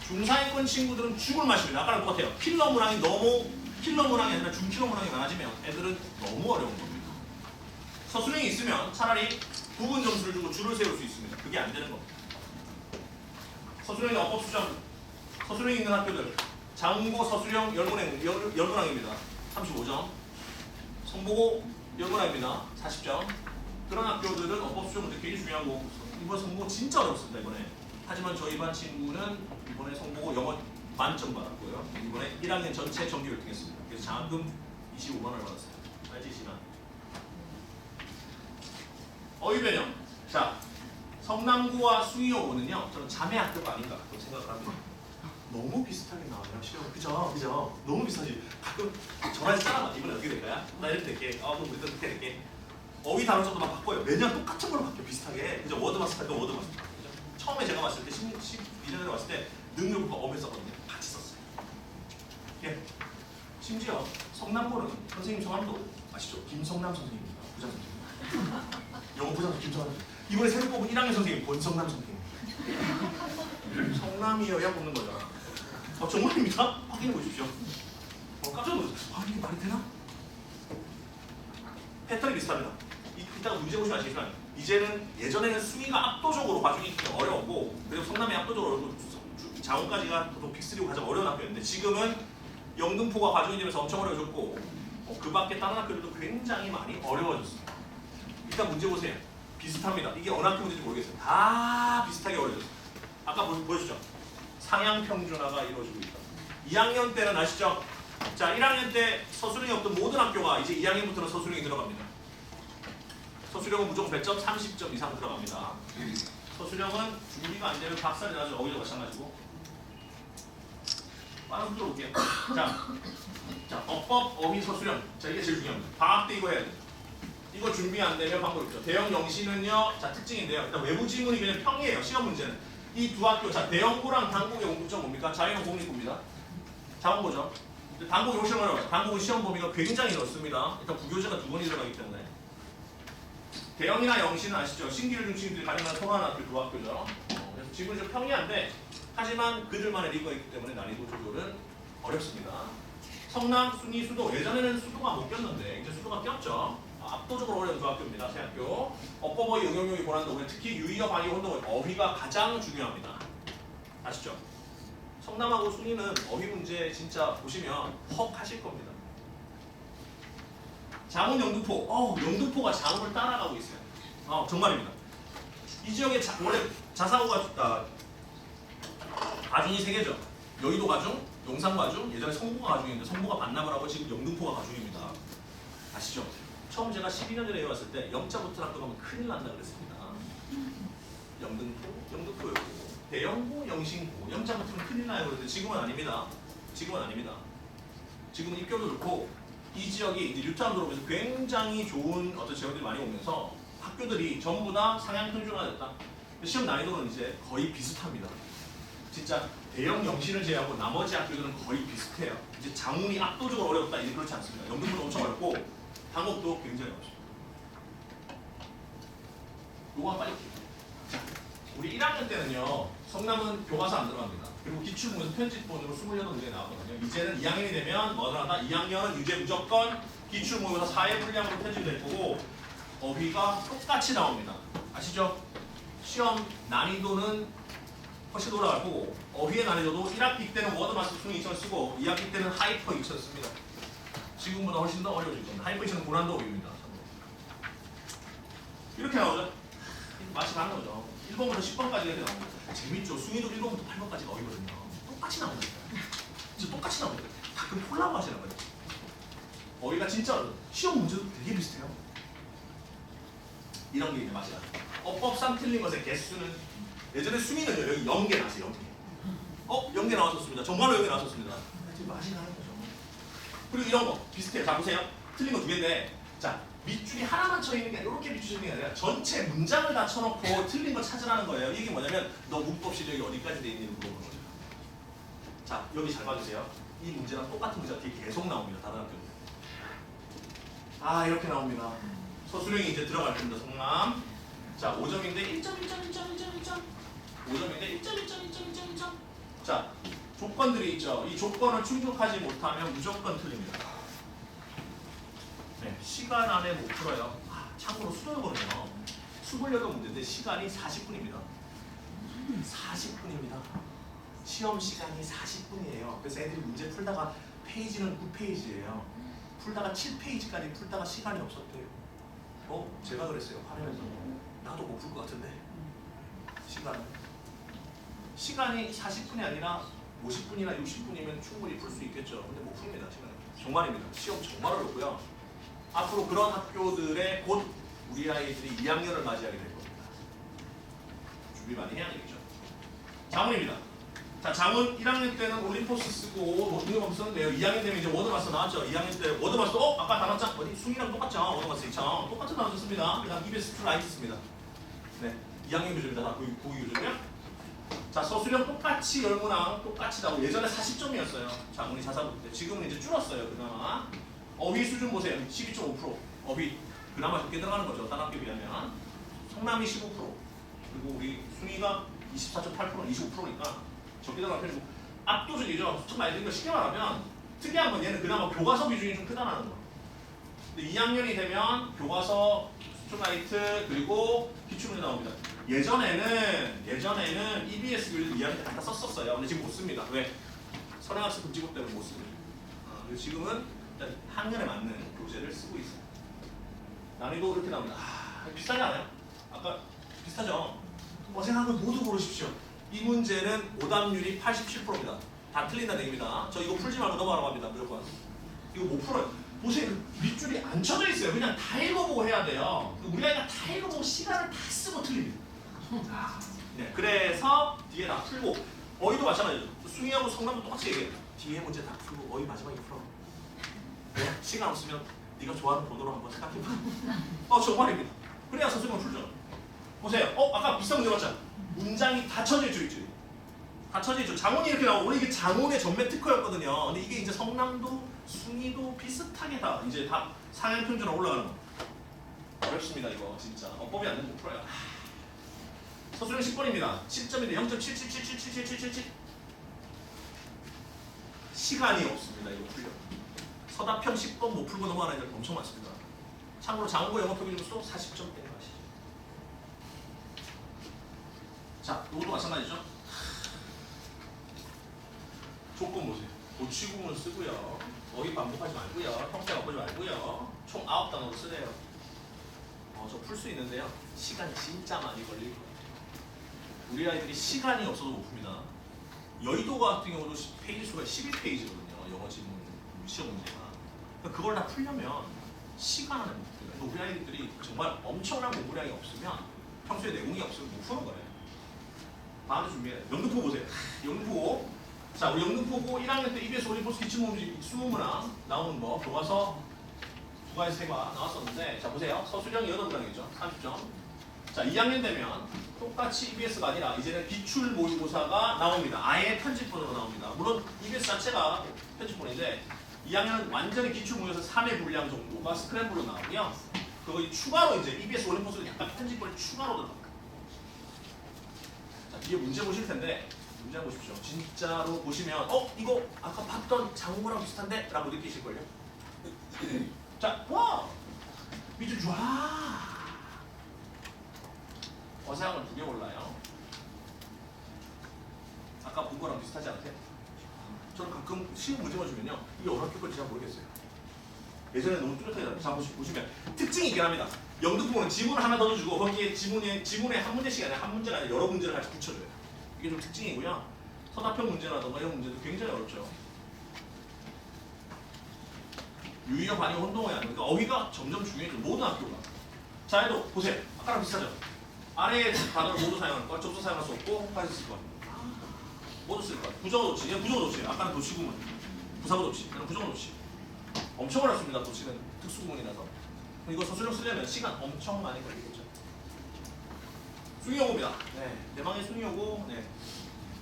중상위권 친구들은 죽을 맛입니다. 아까랑 똑같아요. 필러 문항이 아니라 중킬러 문항이 많아지면 애들은 너무 어려운 겁니다. 서술형이 있으면 차라리 부분 점수를 주고 줄을 세울 수 있습니다. 그게 안 되는 겁니다. 서술형의 어법 수정, 서술형이 있는 학교들 장고 서술형 열문항입니다. 35점. 성보고 열문항입니다. 40점. 그런 학교들은 어법 수정은 되게 중요한 거고 이번 성보고 진짜 어렵습니다. 이번에. 하지만 저희 반 친구는 이번에 성보고 영어 만점 받았고요. 이번에 1학년 전체 정기 1등했습니다. 그래서 장학금 25만 원을 받았어요. 알지 시간. 어휘변형. 자, 성남고와 숭이여고는요. 저는 자매 학교가 아닌가 또 생각을 합니다. 너무 비슷하게 나와요. 시험. 그죠? 너무 비슷하지. 가끔 전화해서 짜라. 이번에 어떻게 될까요? 나 이렇게 될게. 그럼 우리도 그렇게 될게. 어휘 단어 정도만 바꿔요. 매년 똑같은 걸로 바뀌어 비슷하게. 그죠? 워드 마스터 워드 마스터. 처음에 제가 봤을 때 12년에 봤을 때 능력과 어휘 썼거든요. 같이 썼어요. 예. 심지어 성남고는 선생님 성함도 아시죠? 김성남 선생님입니다. 부장 선생님. 영어 부장 김성남. 이번에 새로 뽑은 1학년 선생님 권성남 선생님. 성남이어야 뽑는 거죠. 정말입니다. 확인해 보십시오. 깜짝 놀랐어요. 이게 말이 되나? 패턴이 비슷합니다. 이따가 문제 보시면 아시겠지만 이제는 예전에는 숭이가 압도적으로 과중이 어려웠고 그리고 성남이 압도적으로 어렵고 장원까지가 보통 픽3로 가장 어려운 학교였는데 지금은 영등포가 과중이 되면서 엄청 어려워졌고 그 밖에 다른 학교들도 굉장히 많이 어려워졌습니다. 일단 문제 보세요. 비슷합니다. 이게 어느 학교 문제인지 모르겠어요. 다 비슷하게 어려워졌어요. 아까 보여주죠. 상향 평준화가 이루어지고 있다. 2학년 때는 아시죠? 자, 1학년 때 서술형이 없던 모든 학교가 이제 2학년부터는 서술형이 들어갑니다. 서술형은 무조건 100점, 30점 이상 들어갑니다. 서술형은 준비가 안 되면 박살이 나죠. 어휘도 마찬가지고. 빠른 속도로 볼게요. 자, 어법, 어휘, 서술형. 자, 이게 제일 중요합니다. 방학 때 이거 해야 돼요. 이거 준비 안 되면 방법 있죠. 대형 영시는요, 자, 특징인데요. 일단 외부 지문이 그냥 평이에요. 시험 문제는. 이 두 학교, 자, 대형고랑 단국의 공통점 뭡니까? 자유형 공립고입니다. 자원고죠. 단국이 훨씬 어려워요. 단국은 시험 범위가 굉장히 넓습니다. 일단 부교재가 2번이 들어가기 때문에. 대형이나 영시는 아시죠? 신기를 중심들이 가능한 선호하는 학교 두 학교죠. 그래서 지금은 좀 평이한데 하지만 그들만의 리그가 있기 때문에 난이도 조절은 어렵습니다. 성남, 순위, 수도. 예전에는 수도가 못 꼈는데 이제 수도가 꼈죠. 압도적으로 어려운 두 학교입니다. 세 학교. 어법어휘 응용력이 고난도 특히 유의어, 방위, 혼동, 어휘가 가장 중요합니다. 아시죠? 성남하고 순위는 어휘 문제 진짜 보시면 헉 하실 겁니다. 장훈, 영등포. 영등포가 장훈을 따라가고 있어요. 정말입니다. 이 지역에 원래 자사고가 가중이 3개죠. 여의도 가중, 용산 가중, 예전에 성보가 가중이었는데 성보가 반납을 하고 지금 영등포가 가중입니다. 아시죠? 처음 제가 12년 전에 왔을 때 영자부터 학교 가면 큰일 난다 그랬습니다. 영등포 여고, 대영고, 영신고, 영자부터는 큰일 나요 그랬는데 지금은 아닙니다. 지금은 입결도 좋고 이 지역이 이제 유타운 들어오면서 굉장히 좋은 어떤 지역들이 많이 오면서 학교들이 전부 다 상향 평준화됐다. 시험 난이도는 이제 거의 비슷합니다. 진짜 대형 영신을 제외하고 나머지 학교들은 거의 비슷해요. 이제 장훈이 압도적으로 어렵다 이제 그렇지 않습니다. 영등포는 엄청 어렵고 방법도 굉장히 어렵습니다. 요거 빨리 볼게요. 자, 우리 1학년 때는요 성남은 교과서 안 들어갑니다. 그리고 기출문에서 편집본으로 28문제 나왔거든요. 이제는 2학년이 되면 뭐를 하다 2학년은 유제 무조건 기출모의고사 4회 분량으로 편집될 거고 어휘가 똑같이 나옵니다. 아시죠? 시험 난이도는 훨씬 올라갈 거고 어휘의 난이도도 1학기 때는 워드마스터 숭이 2천 쓰고 2학기 때는 하이퍼 2천 씁니다. 지금보다 훨씬 더 어려워질 겁니다. 하이퍼 2천은 고난도 어휘입니다. 이렇게 나오죠? 맛이 나는 거죠. 1번부터 10번까지 이렇게 나옵니다. 재밌죠? 숭이도 1번부터 8번까지 어휘거든요. 똑같이 나옵니다. 진짜 똑같이 나옵니다. 가끔 폴라고 하시는 거예요. 어휘가 진짜 시험 문제도 되게 비슷해요. 이런 게 이제 맛이 나요. 어법상 틀린 것의 개수는 예전에 숭이는요 여기 0개 나왔어요. 0개. 0개 나왔었습니다. 정말로 0개 나왔었습니다. 지금 맛이 나는 거죠. 그리고 이런 거 비슷해요. 자 보세요. 틀린 거 2개인데 자 밑줄이 하나만 쳐 있는 게 이렇게 밑줄이 있는 게 아니라 전체 문장을 다 쳐놓고 틀린 거 찾으라는 거예요. 이게 뭐냐면 너 문법 실력이 어디까지 돼 있는지 물어보는 거죠. 자 여기 잘 봐주세요. 이 문제랑 똑같은 문제가 뒤에 계속 나옵니다. 다른 학교는. 이렇게 나옵니다. 서술형이 이제 들어갈 겁니다. 성남. 자 5점인데 1점 5점인데 1점. 자, 조건들이 있죠. 이 조건을 충족하지 못하면 무조건 틀립니다. 네, 시간 안에 못 풀어요. 참고로 수도여거든요. 수분력은 문제인데 시간이 40분입니다. 40분입니다. 시험 시간이 40분이에요. 그래서 애들이 문제 풀다가 페이지는 9페이지예요. 풀다가 7페이지까지 풀다가 시간이 없었대요. 제가 그랬어요. 화내면서. 나도 못 풀 것 같은데. 시간이 40분이 아니라 50분이나 60분이면 충분히 풀 수 있겠죠. 근데 못 풉니다. 시간이. 정말입니다. 시험 정말 어렵고요. 앞으로 그런 학교들에 곧 우리 아이들이 2학년을 맞이하게 될 겁니다. 준비 많이 해야 되겠죠. 자문입니다. 자, 자문 1학년 때는 올림포스 쓰고 이거 썼는데요. 2학년 되면 이제 워드마스터 나왔죠. 2학년 때 워드마스터 아까 단어장 어디 숭이랑 똑같죠. 워드마스터 2차 똑같은 단어 썼습니다. 그다음 EBS 라이트 씁니다. 네, 2학년 교재입니다. 다 고기 교재고요. 자, 서술형 똑같이 열문항 똑같이 나오고 예전에 40점이었어요. 자문이 자사부 때. 지금은 이제 줄었어요. 그나마 어휘 수준 보세요. 12.5%. 어휘 그나마 적게 들어가는 거죠. 다른 학교에 비하면. 성남이 15%. 그리고 우리 순위가 24.8%, 25%니까 적게 들어가는 편이고 압도적이죠. 수천 많이 들은 거 쉽게 말하면 특이한 건 얘는 그나마 교과서 비중이 좀 크다는 거. 근데 2학년이 되면 교과서, 스튜라이트 그리고 기출문제 나옵니다. 예전에는 EBS 교재도 2학년 때 갖다 썼었어요. 근데 지금 못 씁니다. 왜? 선행학습 금지법 때문에 못 씁니다. 근데 지금은 일단 학년에 맞는 교재를 쓰고 있어요. 난이도 이렇게 나옵니다. 비싸지 않아요? 아까 비슷하죠? 어생각을 모두 고르십시오. 이 문제는 오답률이 87%입니다. 다 틀린다는 얘기입니다. 저 이거 풀지 말고 넘어가라고 합니다. 무조건. 이거 못 풀어요. 보세요. 그 밑줄이 안 쳐져 있어요. 그냥 다 읽어보고 해야 돼요. 우리 아이가 다 읽어보고 시간을 다 쓰고 틀립니다. 네, 그래서 뒤에 다 풀고 어휘도 마찬가지죠. 숭이하고 성남도 똑같이 얘기해요. 뒤에 문제 다 풀고 어휘 마지막에 풀어. 네, 시간 없으면 네가 좋아하는 번호로 한번 생각해봐. 정말입니다. 그래야 서술형 풀죠. 보세요. 아까 비슷한 문제 봤잖아. 문장이 다 쳐져 있죠. 다 쳐져 있죠. 장문이 이렇게 나오고 원래 이게 장문의 전매 특허였거든요. 근데 이게 이제 성남도 숭이도 비슷하게 다 이제 다 상향 평준으로 올라가는 거. 어렵습니다 이거 진짜. 법이 안 되면 못 풀어요. 서술형 10번입니다. 10점인데 0.77777777 시간이 없습니다. 이거 풀려. 서답형 10번 못 풀고 넘어가는 애들 엄청 많습니다. 참고로 장고 영어 표기 점수도 40점대인 거 아시죠? 자, 이것도 마찬가지죠. 조건 보세요. 고치구문 쓰고요. 어휘 반복하지 말고요. 형태 바꾸지 말고요. 총 9단어로 쓰래요. 저 풀 수 있는데요. 시간이 진짜 많이 걸릴 거예요. 우리 아이들이 시간이 없어도 못 풉니다. 여의도 같은 경우도 페이지 수가 11페이지거든요. 영어 지문 시험 문제가. 그걸 다 풀려면 시간 안에 못 풀어요. 우리 아이들이 정말 엄청난 공부량이 없으면 평소에 내공이 없으면 못 푸는 거예요. 다음에 준비해요. 영등포 보세요. 영등포. 자, 우리 영등포고 1학년 때 EBS 올림포스 기출문제 20문항 나오는 거 교과서 2과에서 3과 나왔었는데 자 보세요. 서술형이 8문항이죠. 30점. 자, 2학년 되면 똑같이 EBS가 아니라 이제는 기출 모의고사가 나옵니다. 아예 편집본으로 나옵니다. 물론 EBS 자체가 편집본인데 2학년은 완전히 기출 모의고사 3회 분량 정도가 스크램블로 나오고요. 그거 추가로 이제 EBS 올림포스는 약간 편집본이 추가로 들어갑니다. 자, 뒤에 문제 보실 텐데 문제 보십시오. 진짜로 보시면 이거 아까 봤던 장모랑 비슷한데? 라고 느끼실걸요? 자, 와! 밑줄 쫙! 어색한 건 2개 올라요. 아까 본 거랑 비슷하지 않으세요? 저는 가끔 시험 문제만 주면요. 이게 어느 학교 건지 잘 모르겠어요. 예전에 너무 뚜렷하게 나와요. 자, 보시면 특징이 있긴 합니다. 영등포는 지문을 하나 더 주고 거기에 지문에 한 문제씩 아니라 한 문제가 아니라 여러 문제를 같이 붙여줘요. 이게 좀 특징이고요. 서답형 문제라던가 이런 문제도 굉장히 어렵죠. 유의어 반영 혼동어야. 그러니까 어휘가 점점 중요해져. 모든 학교가. 자, 해도 보세요. 아까랑 비슷하죠? 아래의 단어를 모두 사용할 것, 접수 사용할 수 없고 홍파에서 쓸 것. 모두 쓸 것. 부정어 도치. 얘는 부정어 도치. 아까는 도치구문. 부사구 도치. 얘는 부정어 도치. 엄청 어렵습니다. 도치는 특수구문이라서. 이거 서술형 쓰려면 시간 엄청 많이 걸리겠죠. 숭이어고입니다. 네, 내방의 숭이어고. 네.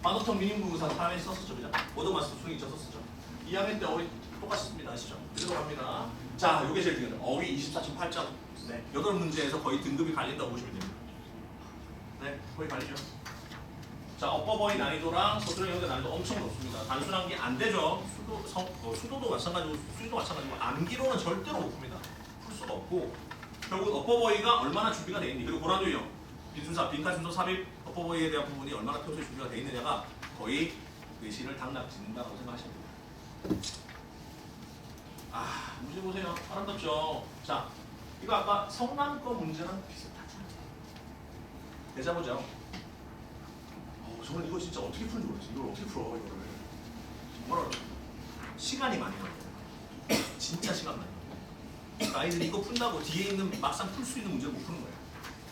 반도통 미닝부사 3회 썼었죠, 그죠? 워드마스터 숭이 썼었죠. 2학년 때 어휘 똑같이 씁니다, 아시죠? 그대로 갑니다. 자, 요게 제일 중요해요. 어휘 24.8점. 네, 8문제에서 거의 등급이 갈린다고 보시면 됩니다. 네, 거의 갈리죠. 자, 업버버이 난이도랑 서술형 형태 난이도 엄청 높습니다. 단순한 게 안 되죠. 수도도 마찬가지고 수지도 마찬가지고 암기로는 절대로 못 풉니다. 풀 수가 없고 결국 업버버이가 얼마나 준비가 돼 있니? 그리고 고난도 유형, 빈순사, 빈칸순서 삽입, 업버버이에 대한 부분이 얼마나 평소에 준비가 돼 있느냐가 거의 외신을 당락 짓는다고 생각하시면 됩니다. 아, 문제 보세요. 아름답죠? 자, 이거 아까 성남거 문제랑 비슷하죠? 내자보죠. 저는 이거 진짜 어떻게 푸는지 모르겠어요. 이걸 어떻게 풀어, 이거를. 정말 어려워요. 시간이 많이 걸려요. 진짜 시간 많이 걸려요. 아이들이 이거 푼다고 뒤에 있는 막상 풀 수 있는 문제를 못 푸는 거예요.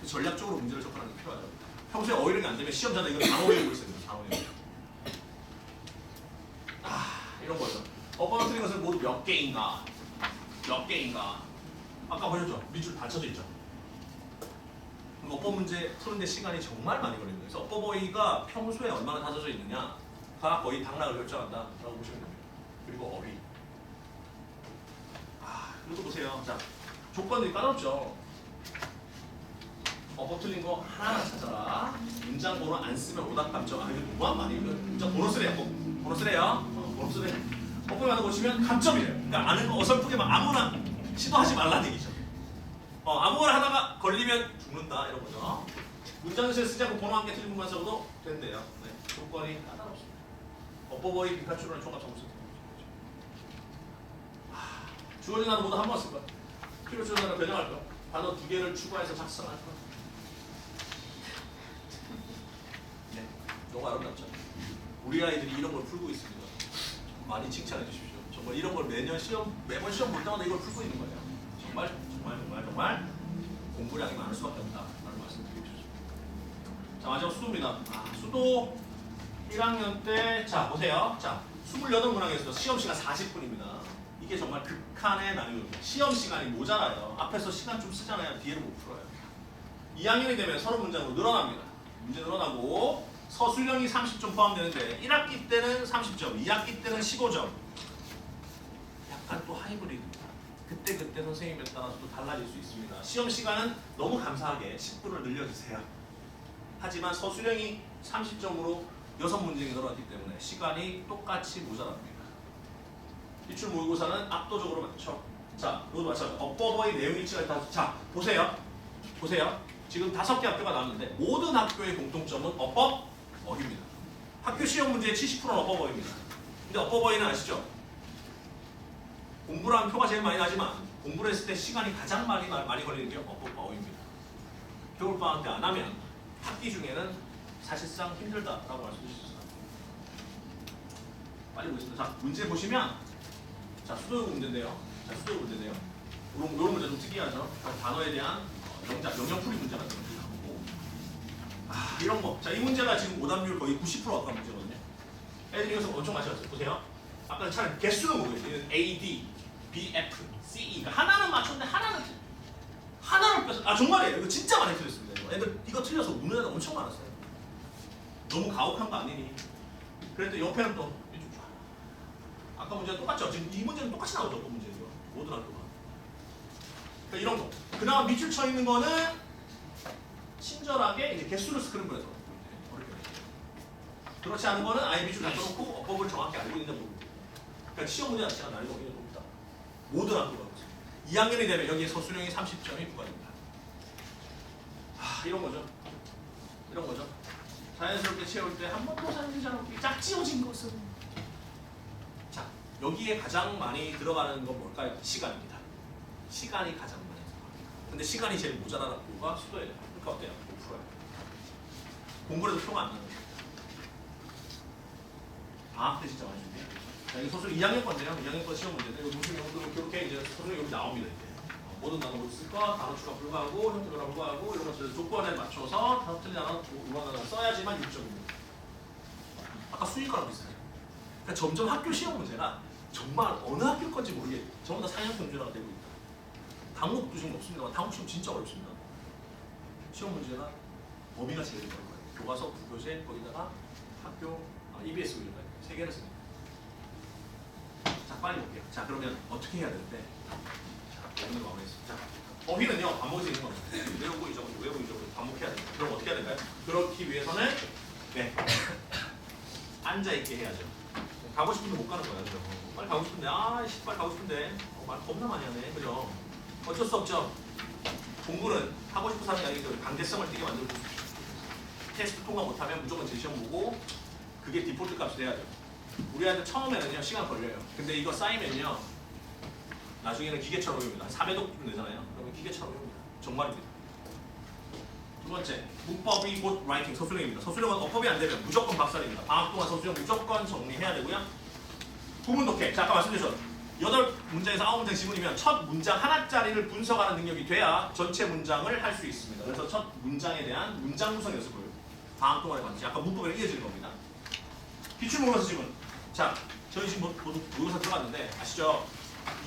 전략적으로 문제를 접근하는 게 필요하죠. 평소에 어휘력이 안 되면 시험자는 이걸 단어 외우고 있어야 돼요. 단어 외우고. 이런 거죠. 업버가 틀린 것은 모두 몇 개인가? 몇 개인가? 아까 보셨죠? 밑줄 받쳐져 있죠? 업버 문제 푸는데 시간이 정말 많이 걸리는 거예요. 그래서 업버버이가 평소에 얼마나 다져져 있느냐가 거의 당락을 결정한다라고 보시면 됩니다. 그리고 어휘. 이것도 보세요. 자, 조건들이 까다롭죠. 업버 틀린 거 하나하나 찾아라. 문장 번호 안 쓰면 오답 감정. 이거 너무한 말이에요. 문장 번호 쓰래요. 번호 쓰래요. 번호 쓰래. 업버에 하나 고치면 감점이래요. 그러니까 아는 거 어설프게 막 아무나 시도하지 말라는 얘기죠. 아무거나 하다가 걸리면 죽는다 이런 거죠. 문장에서 쓰지 않고 번호 한 개 틀린 것만 써도 된대요. 네. 조건이 까다롭습니다. 업버버이 빈칸추론의 종합 점수. 주어진 단어 모두 한 번 쓸 거야. 필요 주어진 단어 변형할 거야. 단어 2개를 추가해서 작성할 거야. 네. 너무 아름답죠? 우리 아이들이 이런 걸 풀고 있습니다. 많이 칭찬해 주십시오. 정말 이런 걸 매번 시험 볼 때마다 이걸 풀고 있는 거예요. 정말 공부량이 많을 수밖에 없다라는 말씀 드리고 싶습니다. 자, 마지막 수도입니다. 수도 1학년 때, 자 보세요. 자, 28문항에서 시험 시간 40분입니다. 이게 정말 극한의 난이도입니다. 시험 시간이 모자라요. 앞에서 시간 좀 쓰잖아요. 뒤에는 못 풀어요. 2학년이 되면 서로 문장으로 늘어납니다. 문제 늘어나고 서술형이 30점 포함되는데 1학기 때는 30점, 2학기 때는 15점. 약간 또 하이브리드입니다. 그때 선생님에 따라서도 달라질 수 있습니다. 시험 시간은 너무 감사하게 10분을 늘려주세요. 하지만 서술형이 30점으로 6문제가 늘어났기 때문에 시간이 똑같이 모자랍니다. 기출 모의고사는 압도적으로 많죠. 자, 이것도 마찬가지로 업버버의 내용 일치가 있다. 자, 보세요. 지금 5개 학교가 나왔는데 모든 학교의 공통점은 업법 어휘입니다. 학교 시험 문제의 70%는 업버버입니다. 근데 업버버이는 아시죠? 공부를 하면 표가 제일 많이 나지만 공부를 했을 때 시간이 가장 많이 걸리는 게 업버버입니다. 겨울방학 때 안 하면 학기 중에는 사실상 힘들다라고 말씀드릴 수 있습니다. 빨리 보겠습니다. 자, 문제 보시면 자, 수도형 문제인데요. 이런 문제 좀 특이하죠. 단어에 대한 영역풀이 문제 같은 것들이 나오고 이런 거. 자, 이 문제가 지금 오답률 거의 90% 가까운 문제거든요. 애들이 이것을 엄청 맞춰갔어요. 보세요. 아까 차라리 개수는 모르겠어요. A, D, B, F, C, E. 그러니까 하나는 맞췄는데 하나를 뺐어요. 정말이에요. 이거 진짜 많이 틀렸습니다. 애들 이거 틀려서 우는 애들 엄청 많았어요. 너무 가혹한 거 아니니? 그래도 옆에는 또 아까 문제랑 똑같죠? 지금 이 문제는 똑같이 나오죠. 그 문제죠. 모든 학교가. 그러니까 이런 거. 그나마 밑줄 쳐 있는 거는 친절하게 이제 개수를 스크램블해서 어렵게 했어요. 그렇지 않은 거는 아예 밑줄 다 써놓고 어법을 정확히 알고 있는지 모르고. 그러니까 시험 문제 자체가 난이도가 굉장히 높다. 모든 학교가 그렇습니다. 2학년이 되면 여기에 서술형이 30점이 부과됩니다. 이런 거죠. 자연스럽게 채울 때 한 번도 사용되지 않고 짝지어진 것은 자, 여기에 가장 많이 들어가는 건 뭘까요? 시간입니다. 시간이 가장 많이 들어갑니다. 근데 시간이 제일 모자라는 학교가 수도예요. 그러니까 어때요? 5%예요. 공부를 해도 표가 안 나는 거예요. 방학 때 진짜 많이 준비해요. 여기 서술 2학년 건데요. 2학년 건 시험 문제인데 여기 보시면 이렇게 이제 서술이 여기 나옵니다. 이제. 모든 단어 못 쓸까? 단어 추가 불가하고 형태 변화 불가하고 이런 것들 조건에 맞춰서 다섯 틀린 단어 우한단어 써야지만 6점입니다. 아까 수익과랑 비슷해요. 그러니까 점점 학교 시험 문제가 정말 어느 학교 건지 모르게 전부 다 상향 평준화가 되고 있다. 당국도 지금 없습니다만 당국 시험 진짜 어렵습니다. 시험 문제가 범위가 제일 어려워요. 교과서, 부교재, 거기다가 학교, EBS 교재까지 세 개를 씁니다. 자, 빨리 볼게요. 자, 그러면 어떻게 해야 되는데? 자, 오늘 마무리했습니다. 자, 어휘는요, 반복이 있는 겁니다. 외우고 잊어버리고 반복해야 됩니다. 그럼 어떻게 해야 될까요? 그렇기 위해서는 네. 앉아있게 해야죠. 가고 싶은데 못 가는 거야. 그죠? 빨리 가고 싶은데, 빨리 가고 싶은데. 말 겁나 많이 하네. 그죠? 어쩔 수 없죠. 공부는 하고 싶은 사람이 아니기 때문에 강제성을 띄게 만들고 테스트 통과 못하면 무조건 재시험 보고 그게 디폴트 값이 돼야죠. 우리한테 처음에는요 시간 걸려요. 근데 이거 쌓이면요 나중에는 기계처럼 외웁니다. 4회독 되잖아요. 그러면 기계처럼 외웁니다. 정말입니다. 두 번째, 문법이 곧 라이팅 서술형입니다. 서술형은 어법이 안 되면 무조건 박살입니다. 방학 동안 서술형 무조건 정리해야 되고요. 구문 독해. 자, 아까 말씀드렸죠. 8문장에서 9문장 지문이면 첫 문장 하나짜리를 분석하는 능력이 돼야 전체 문장을 할 수 있습니다. 그래서 첫 문장에 대한 문장 구성 연습을 방학 동안에 반드시 아까 문법에 이어지는 겁니다. 기출모의고사 지문. 자, 저희 지금 모두 모의고사 들어갔는데 아시죠?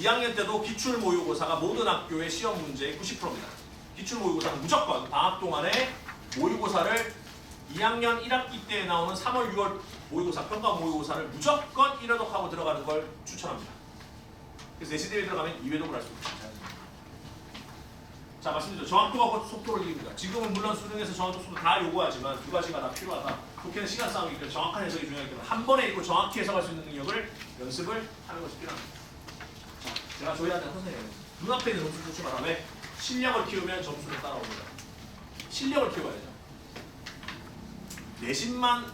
2학년 때도 기출모의고사가 모든 학교의 시험 문제의 90%입니다. 기출모의고사는 무조건 방학 동안에 모의고사를 2학년 1학기 때 나오는 3월, 6월 모의고사, 평가 모의고사를 무조건 1회독하고 들어가는 걸 추천합니다. 그래서 내신대회 들어가면 2회독을 할 수 있습니다. 자, 말씀드렸죠. 정확도가 속도를 이깁니다. 지금은 물론 수능에서 정확도 속도 다 요구하지만 두 가지가 다 필요하다. 독해는 시간 싸움이기 때문에 정확한 해석이 중요하기 때문에 한 번에 읽고 정확히 해석할 수 있는 능력을 연습을 하는 것이 필요합니다. 자, 제가 저희한테 선생님 눈앞에 있는 점수 좋지 마라. 왜? 실력을 키우면 점수를 따라옵니다. 실력을 키워야죠. 내신만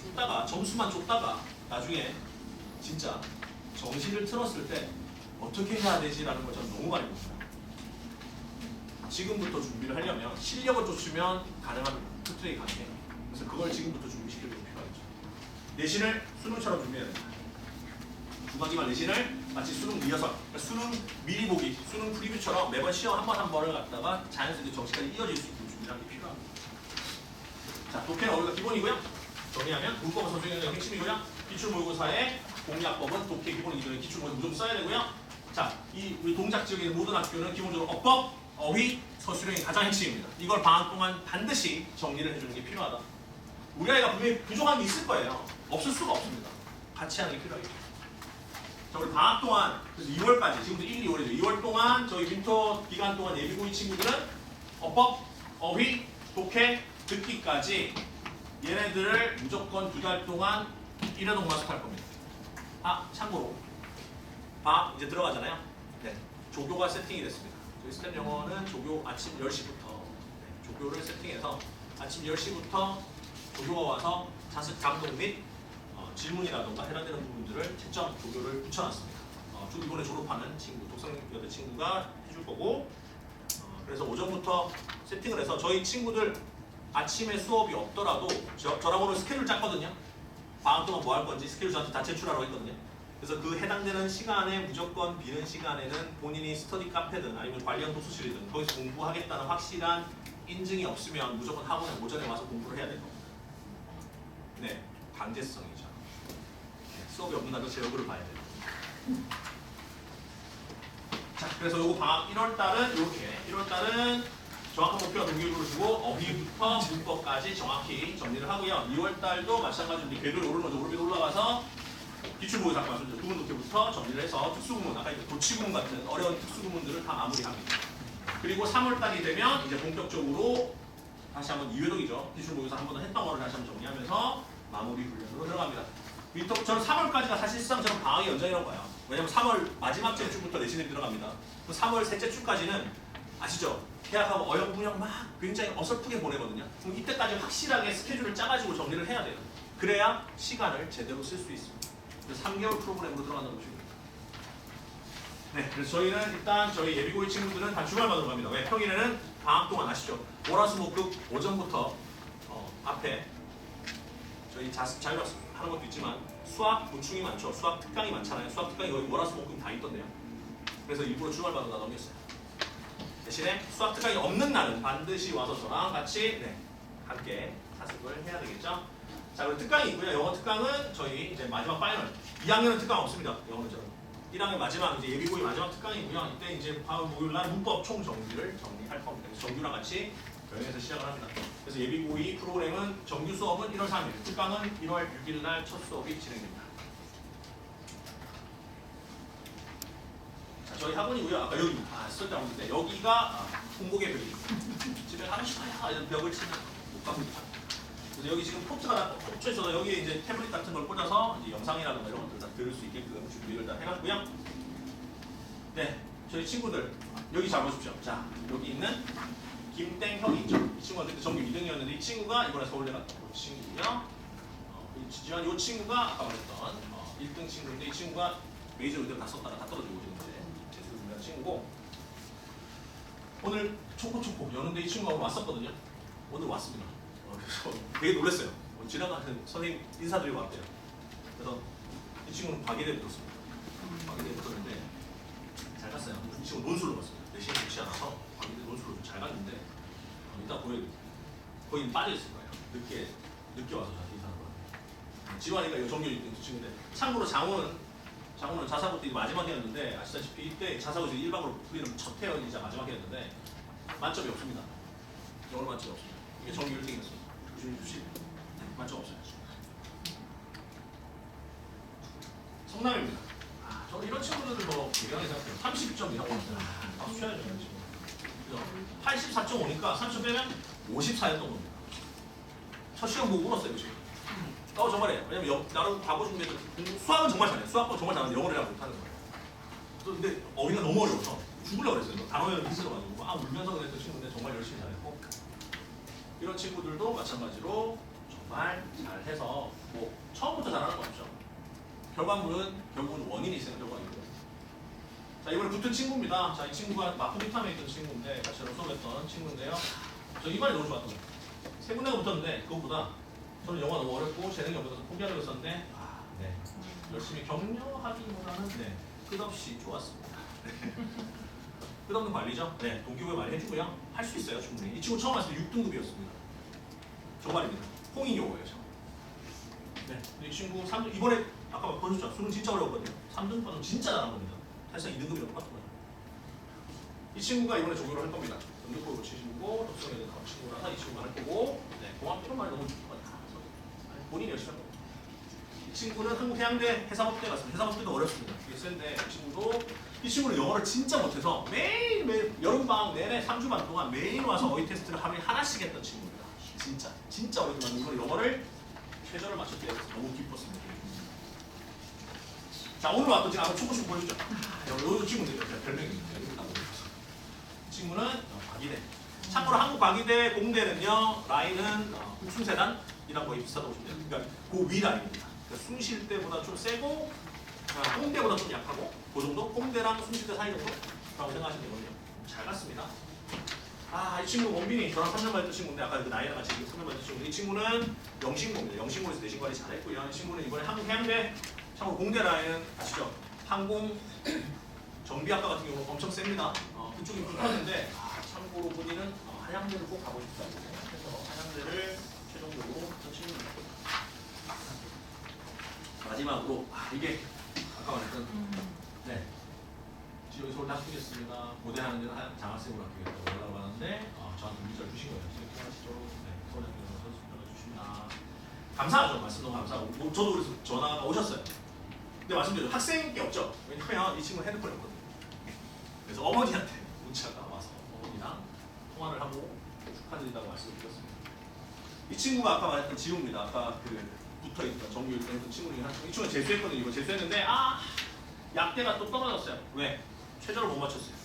쫓다가 점수만 쫓다가 나중에 진짜 정신을 틀었을 때 어떻게 해야 되지라는 걸 저는 너무 많이 봅니다. 지금부터 준비를 하려면 실력을 쫓으면 가능합니다. 특트레이 가능해요. 그래서 그걸 지금부터 준비시키는 게 필요하죠. 내신을 수능처럼 준비해야 됩니다. 중간기말 내신을 마치 수능 리허설, 그러니까 수능 미리 보기, 수능 프리뷰처럼 매번 시험 한 번 한 번을 갖다가 자연스럽게 정시까지 이어질 수 있는 준비하는 게 필요합니다. 자, 독해는 우리가 기본이고요. 정리하면 문법은 선생님의 핵심이고요. 기출모의고사의 공략법은 독해 기본이기 때문에 기출모의고사 무조건 써야 되고요. 자, 이 우리 동작 지역에 있는 모든 학교는 기본적으로 어법, 어휘, 서술형이 가장 핵심입니다. 이걸 방학 동안 반드시 정리를 해주는 게 필요하다. 우리 아이가 분명히 부족한 게 있을 거예요. 없을 수가 없습니다. 같이 하는 게 필요하겠죠. 자, 우리 방학 동안, 그래서 2월까지, 지금부터 1, 2월이죠. 2월 동안 저희 윈터 기간 동안 예비고이 친구들은 어법, 어휘, 독해, 듣기까지 얘네들을 무조건 2달 동안 1회독 마스터할 겁니다. 참고로 방학 이제 들어가잖아요. 네, 조교가 세팅이 됐습니다. 저희 스텝 영어는 조교 아침 10시부터 조교를 세팅해서 아침 10시부터 조교가 와서 자습 감독 및 질문이라던가 해당되는 부분들을 채점 조교를 붙여놨습니다. 이번에 졸업하는 친구, 독성 여대 친구가 해줄 거고 그래서 오전부터 세팅을 해서 저희 친구들 아침에 수업이 없더라도 저랑 오늘 스케줄 짰거든요. 방학 동안 뭐 할 건지 스케줄 저한테 다 제출하라고 했거든요. 그래서 그 해당되는 시간에 무조건 비는 시간에는 본인이 스터디 카페든 아니면 관련 도서실이든 거기서 공부하겠다는 확실한 인증이 없으면 무조건 학원에 오전에 와서 공부를 해야 될 겁니다. 네, 강제성이죠. 네, 수업이 없는 날도 제 얼굴을 봐야 돼요. 자, 그래서 요거 방학 1월달은 이렇게 1월달은 정확한 목표와 동기부여를 주고 어휘부터 문법까지 정확히 정리를 하고요. 2월달도 마찬가지로 궤도를 오르면서 오르면 올라가서 기출모의고사 말씀드렸죠. 구문 독해부터 정리를 해서 특수구문, 아까 도치구문 같은 어려운 특수구문들을 다 마무리합니다. 그리고 3월달이 되면 이제 본격적으로 다시 한번 2회독이죠. 기출모의고사 한 번 더 했던 거를 다시 한번 정리하면서 마무리 훈련으로 들어갑니다. 저는 3월까지가 사실상 저는 방학의 연장이라고 봐요. 왜냐면 3월 마지막 주부터 내신이 들어갑니다. 3월 셋째 주까지는 아시죠? 계약하고 어영부영 막 굉장히 어설프게 보내거든요. 그럼 이때까지 확실하게 스케줄을 짜가지고 정리를 해야 돼요. 그래야 시간을 제대로 쓸 수 있습니다. 그래서 3개월 프로그램으로 들어간다는 것입니다. 네, 그래서 저희는 일단 저희 예비고이 친구들은 다 주말마다 갑니다. 왜? 평일에는 방학 동안 아시죠? 월화수목금 오전부터 앞에 저희 자율학습 하는 것도 있지만 수학 보충이 많죠. 수학 특강이 많잖아요. 수학 특강이 거의 월화수목금 다 있던데요. 그래서 일부러 주말마다 다 넘겼어요. 대신에 수학 특강이 없는 날은 반드시 와서 저랑 같이 함께 학습을 해야 되겠죠. 자, 그리고 특강이 있고요. 영어 특강은 저희 이제 마지막 파이널. 2학년은 특강 없습니다. 영어는 저는. 1학년 마지막 이제 예비고이 마지막 특강이고요. 이때 이제 다음 목요일날 문법 총 정리를 정리할 겁니다. 그래서 정규랑 같이 병행해서 시작을 합니다. 그래서 예비고이 프로그램은 정규 수업은 1월 3일, 특강은 1월 6일 날 첫 수업이 진행됩니다. 자, 저희 학원이고요. 아까 여기 쓸데 없는데 여기가 홍보의 벽입니다. 집에 가고 싶어요 이런 벽을 치면 못 갑니다. 그래서 여기 지금 포트가 꽂혀 있어서 여기에 이제 태블릿 같은 걸 꽂아서 이제 영상이라든가 이런 것들 다 들을 수 있게끔 준비를 다 해놨고요. 네, 저희 친구들 여기 잘 보십시오. 자, 여기 있는 김땡형이 있죠. 이 친구가 그때 전교 2등이었는데 이 친구가 이번에 서울대 갔던 이 친구고요. 지난 이 친구가 아까 말했던 1등 친구인데 이 친구가 메이저 의대를 다 썼다가 다 떨어지고 지금 이제 재수 준비하는 친구고 오늘 초코초코 여는데 이 친구가 오늘 왔었거든요. 오늘 왔습니다. 그래서 되게 놀랐어요. 지나가는 선생님 인사드리고 왔대요. 그래서 이 친구는 과기대에 붙었습니다. 과기대에 붙었는데 잘 갔어요. 이 친구 논술로 갔어요. 내시경 좋지 않아서 과기대 논술로 좀 잘 갔는데 이따 보여드릴게요. 거의 빠져있을 거예요. 늦게 와서 저한테 인사하는 거예요. 지환이가 이거 정규 1등 친구인데 참고로 장호는 자사고 때 마지막 해였는데 아시다시피 이때 자사고에서 1박으로 우리는 첫 해이자 마지막 해였는데 만점이 없습니다. 영어로 만점이 없습니다. 이게 정규 1등이었어요. 조심히 주시 만점 없어요. 성남입니다. 저는 이런 친구들을 뭐 대단히 생각해요. 30점 이상 왔어요. 박수 쳐야죠. 이런 친구. 84.5니까 30점 빼면 54였던 겁니다. 첫 시험 보고 울었어요. 지금. 정말이에요. 왜냐면 나름 과거 준비해서 수학은 정말 잘해요. 수학은 정말 잘하는데 영어를 잘 못하는 거예요. 근데 어휘가 너무 어려워서 죽으려고 그랬어요. 단어를 힘들어가지고 울면서 그랬던 친구인데 정말 열심히 잘했고 이런 친구들도 마찬가지로 정말 잘해서 뭐 처음부터 잘하는 건 없죠. 결국은 원인이 있으면 결과이고 자 이번에 붙은 친구입니다. 자 이 친구가 마포비탐에 있던 친구인데 같이 수업했던 친구인데요. 저 이번에 너무 좋았던 거예요. 세 군데가 붙었는데 그것보다 저는 영화 너무 어렵고 재능이 없어서 포기하려고 했었는데 네. 열심히 격려하기보다는 네. 끝없이 좋았습니다. 끝없는 관리죠. 네, 동기부여 많이 해주고요. 할 수 있어요, 충분히. 이 친구 처음 왔을 때 6등급이었습니다. 정말입니다. 홍인교예요, 저. 네, 이 친구 3등, 이번에 아까 보셨죠? 수능 진짜 어려웠거든요. 3등급은 진짜 잘한 겁니다. 사실상 2등급이랑 똑같은 거예요. 이 친구가 이번에 조교를 할 겁니다. 연극법으로 치시고 독성에 대한 친구라서 이 친구가 할 거고 네, 공학이런 말이 너무 좋을 것 같아요. 본인이 열심히 할 겁니다. 이 친구는 한국해양대 해상업대 갔습니다. 해상업대도 어렵습니다. 이게 센데 이 친구는 영어를 진짜 못해서 매일 여름방학 내내 3주반 동안 매일 와서 어휘 테스트를 하루에 하나씩 했던 친구입니다. 진짜 어렵지만 이걸 영어를 최저를 맞췄기 위해서 너무 기뻤습니다. 자 오늘 왔던 지금 초고식 보여주죠. 요 친구인데 별명입니다. 이 친구는 과기대. 참고로 한국 과기대 공대는요 라인은 숭세단이랑 거의 비슷하다고 보시면 돼요. 그러니까 그 위 라인입니다. 그러니까 숭실 때보다 좀 세고 홍대보다 좀 약하고 그 정도? 홍대랑 숭실대 사이 정도라고 생각하시면 되거든요. 잘 갔습니다. 이 친구 원빈이 저랑 3년 만했던 친구인데 아까 그 나이랑 같이 3년 만했던 친구인데 이 친구는 영신고입니다. 영신고에서 내신 관리 잘했고요. 이 친구는 이번에 한국해양대 참고로 공대 라인은 아시죠? 항공 정비학과 같은 경우는 엄청 셉니다. 그쪽이 붙었는데 참고로 본인은 한양대를 꼭 가고 싶다고 해서 한양대를 최종적으로 붙은 친구입니다. 마지막으로 이게 아까 말했던 네 지역에 서울대 합격했습니다. 고대하는 데는 장학생으로 합격했다고 연락을 받았는데 저한테 문자를 주신 거예요. 기억하시죠? 네, 서울대 합격해서 연락 주십니다. 감사하죠. 말씀 너무 감사하고 저도 그래서 전화가 오셨어요. 근데 말씀드렸죠. 학생이 없죠. 왜냐면 이 친구는 핸드폰이 없거든요. 그래서 어머니한테 문자가 와서 어머니랑 통화를 하고 축하드린다고 말씀을 드렸습니다. 이 친구가 아까 말했던 지우입니다. 아까 붙어있던 정규 1등 친구 중에 한 친구. 이 친구는 재수했거든요. 이거 재수했는데 약대가 또 떨어졌어요. 왜? 최저를 못 맞췄어요.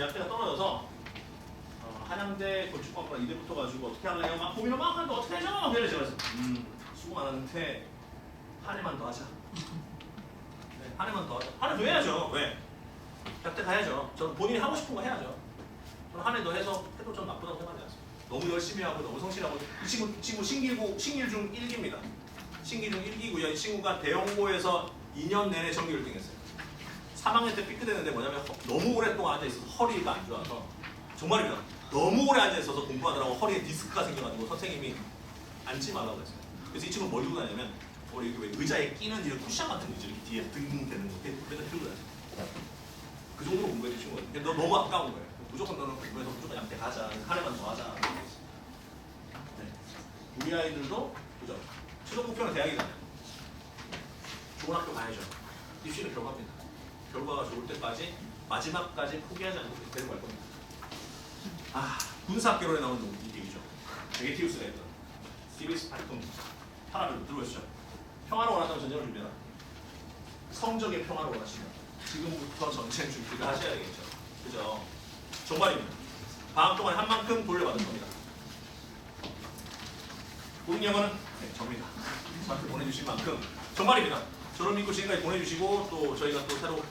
약대가 떨어져서 한양대 건축학과랑 이대 붙어가지고 어떻게 할래요? 막 고민을 막 하는데 어떻게 하죠? 막 그래서 제가 수고 많았는데 한 해만 더 하자. 네, 한 해만 더 하자. 한 해 더 해야죠. 왜? 약대 가야죠. 저는 본인이 하고 싶은 거 해야죠. 저는 한 해 더 해서 해도 좀 나쁘다고 생각하지 않습니다. 너무 열심히 하고 너무 성실하고 이 친구 신길중 1기입니다. 신길중 1기고요. 이 친구가 대형고에서 2년 내내 정규 1등 했어요. 3학년 때 삐끗했는데 뭐냐면 너무 오랫동안 앉아있어서 허리가 안 좋아서 정말입니다. 너무 오래 앉아있어서 공부하느라고 허리에 디스크가 생겨가지고 선생님이 앉지 말라고 했어요. 그래서 이 친구는 뭘 들고 다니냐면 이렇게 왜 의자에 끼는 이런 쿠션 같은 거 이렇게 뒤에 등 되는 거 그래서 들고 다녔어요. 그 정도로 공부해 주신 거예요. 근데 너 너무 아까운 거예요. 무조건 너는 공부해서 무조건 약대 가자. 한 해만 더 하자. 네. 우리 아이들도 그죠? 최종 목표는 대학이잖아요. 좋은 학교 가야죠. 입시는 결과입니다. 결과가 좋을 때까지 마지막까지 포기하지 않고 데리고 갈 겁니다. 군사학개론에 나오는 이 얘기죠. 베게티우스가 했던 TBS 발품 하나를 들고 있죠. 평화를 원한다면 전쟁을 준비해라. 성적인 평화를 원하시면 지금부터 전쟁 준비를 하셔야 되겠죠. 그죠? 정말입니다. 방학 동안 한 만큼 돌려받을 겁니다. 고등 영어는 네, 접니다. 저한테 보내주신 만큼 정말입니다. 저를 믿고 지금까지 보내주시고 또 저희가 또 새로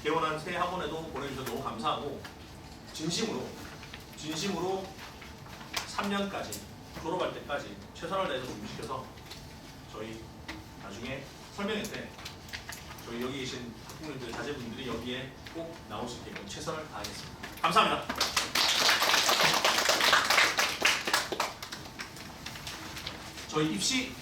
개원한 새 학원에도 보내주셔서 너무 감사하고 진심으로 3년까지 졸업할 때까지 최선을 다해서 준비시켜서 저희 나중에 설명회 때 저희 여기 계신 학부모님들 자제분들이 여기에 꼭 나올 수 있게끔 최선을 다하겠습니다. 감사합니다. 저희 입시